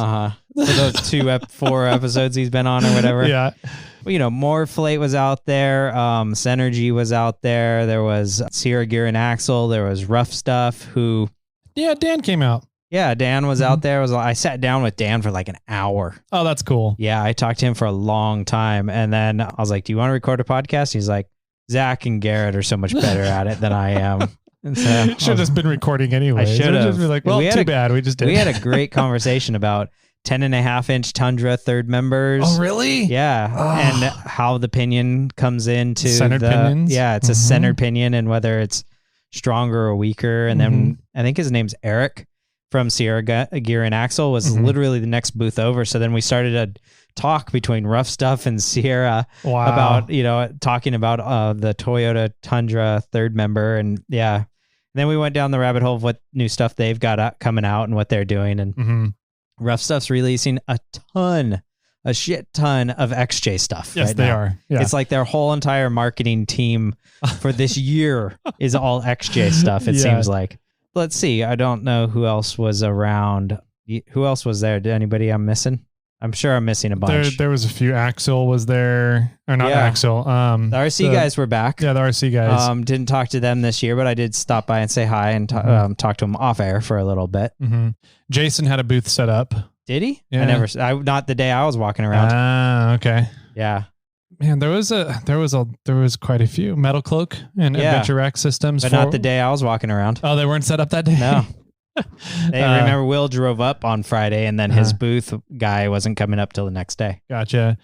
Speaker 2: For those 4 episodes he's been on or whatever.
Speaker 1: Yeah.
Speaker 2: Moreflate was out there. Synergy was out there. There was Sierra Gear and Axle. There was Rough Stuff
Speaker 1: Yeah, Dan came out.
Speaker 2: Yeah, Dan was out there. I sat down with Dan for like an hour.
Speaker 1: Oh, that's cool.
Speaker 2: Yeah, I talked to him for a long time. And then I was like, do you want to record a podcast? He's like, Zach and Garrett are so much better at it than I am. And so
Speaker 1: should have just been recording anyway.
Speaker 2: I should have.
Speaker 1: Just be like, well, too bad. We just did.
Speaker 2: We had a great conversation about 10.5-inch Tundra third members.
Speaker 1: Oh, really?
Speaker 2: Yeah. And how the pinion comes into
Speaker 1: centered pinions.
Speaker 2: Yeah, it's a centered pinion and whether it's stronger or weaker. And then I think his name's Eric from Sierra Gear and Axle was literally the next booth over. So then we started a talk between Rough Stuff and Sierra about, talking about the Toyota Tundra third member. And yeah, then we went down the rabbit hole of what new stuff they've got coming out and what they're doing. And Rough Stuff's releasing a shit ton of XJ stuff.
Speaker 1: Yes, they are. Yeah.
Speaker 2: It's like their whole entire marketing team for this year is all XJ stuff. It seems like. Let's see. I don't know who else was around. Who else was there? Did anybody I'm missing? I'm sure I'm missing a bunch.
Speaker 1: There was a few. Axel was there, or not Axel.
Speaker 2: The RC guys were back.
Speaker 1: Yeah, the RC guys.
Speaker 2: Didn't talk to them this year, but I did stop by and say hi and talk to them off air for a little bit.
Speaker 1: Jason had a booth set up.
Speaker 2: Did he?
Speaker 1: Yeah.
Speaker 2: Not the day I was walking around.
Speaker 1: Ah, okay.
Speaker 2: Yeah.
Speaker 1: Man, there was quite a few. Metal Cloak and Adventure Rack systems,
Speaker 2: but not the day I was walking around.
Speaker 1: Oh, they weren't set up that day.
Speaker 2: No. Remember, Will drove up on Friday, and then his booth guy wasn't coming up till the next day.
Speaker 1: Gotcha.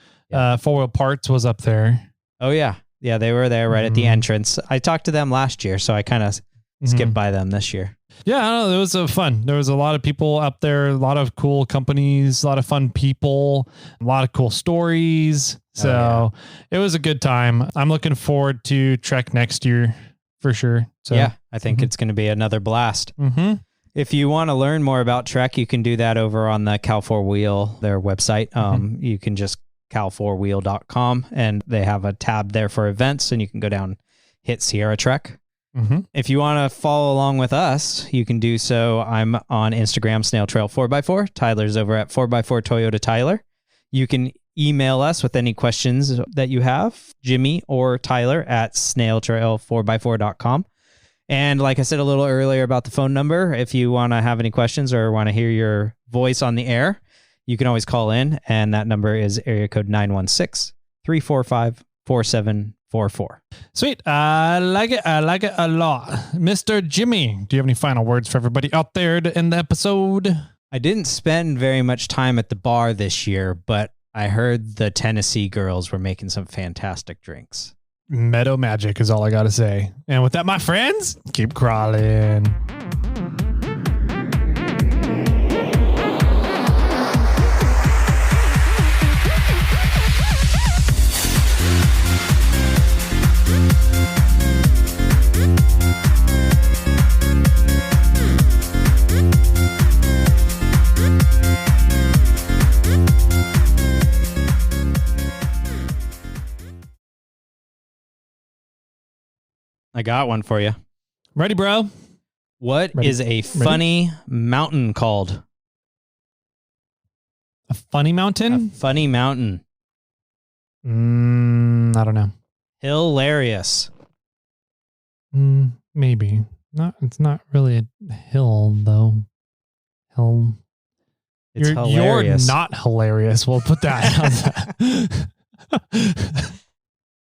Speaker 1: Four Wheel Parts was up there.
Speaker 2: Oh yeah, they were there right at the entrance. I talked to them last year, so I kind of skipped by them this year.
Speaker 1: Yeah, I don't know, it was fun. There was a lot of people up there, a lot of cool companies, a lot of fun people, a lot of cool stories. So it was a good time. I'm looking forward to Trek next year for sure. So
Speaker 2: yeah, I think it's going to be another blast. If you want to learn more about Trek, you can do that over on the Cal 4 Wheel, their website. You can just cal4wheel.com and they have a tab there for events and you can go down, hit Sierra Trek. If you want to follow along with us, you can do so. I'm on Instagram, Snail Trail 4x4. Tyler's over at 4x4 Toyota Tyler. You can email us with any questions that you have, Jimmy or Tyler at snailtrail4x4.com. And like I said a little earlier about the phone number, if you want to have any questions or want to hear your voice on the air, you can always call in. And that number is area code 916-345-4744.
Speaker 1: Sweet. I like it a lot. Mr. Jimmy, do you have any final words for everybody out there to end the episode?
Speaker 2: I didn't spend very much time at the bar this year, but I heard the Tennessee girls were making some fantastic drinks.
Speaker 1: Meadow magic is all I got to say. And with that, my friends, keep crawling.
Speaker 2: I got one for you.
Speaker 1: Ready, bro?
Speaker 2: What is a funny mountain called?
Speaker 1: A funny mountain?
Speaker 2: A funny mountain.
Speaker 1: I don't know.
Speaker 2: Hilarious.
Speaker 1: Maybe. It's not really a hill, though. Hill.
Speaker 2: It's hilarious.
Speaker 1: You're not hilarious. We'll put that.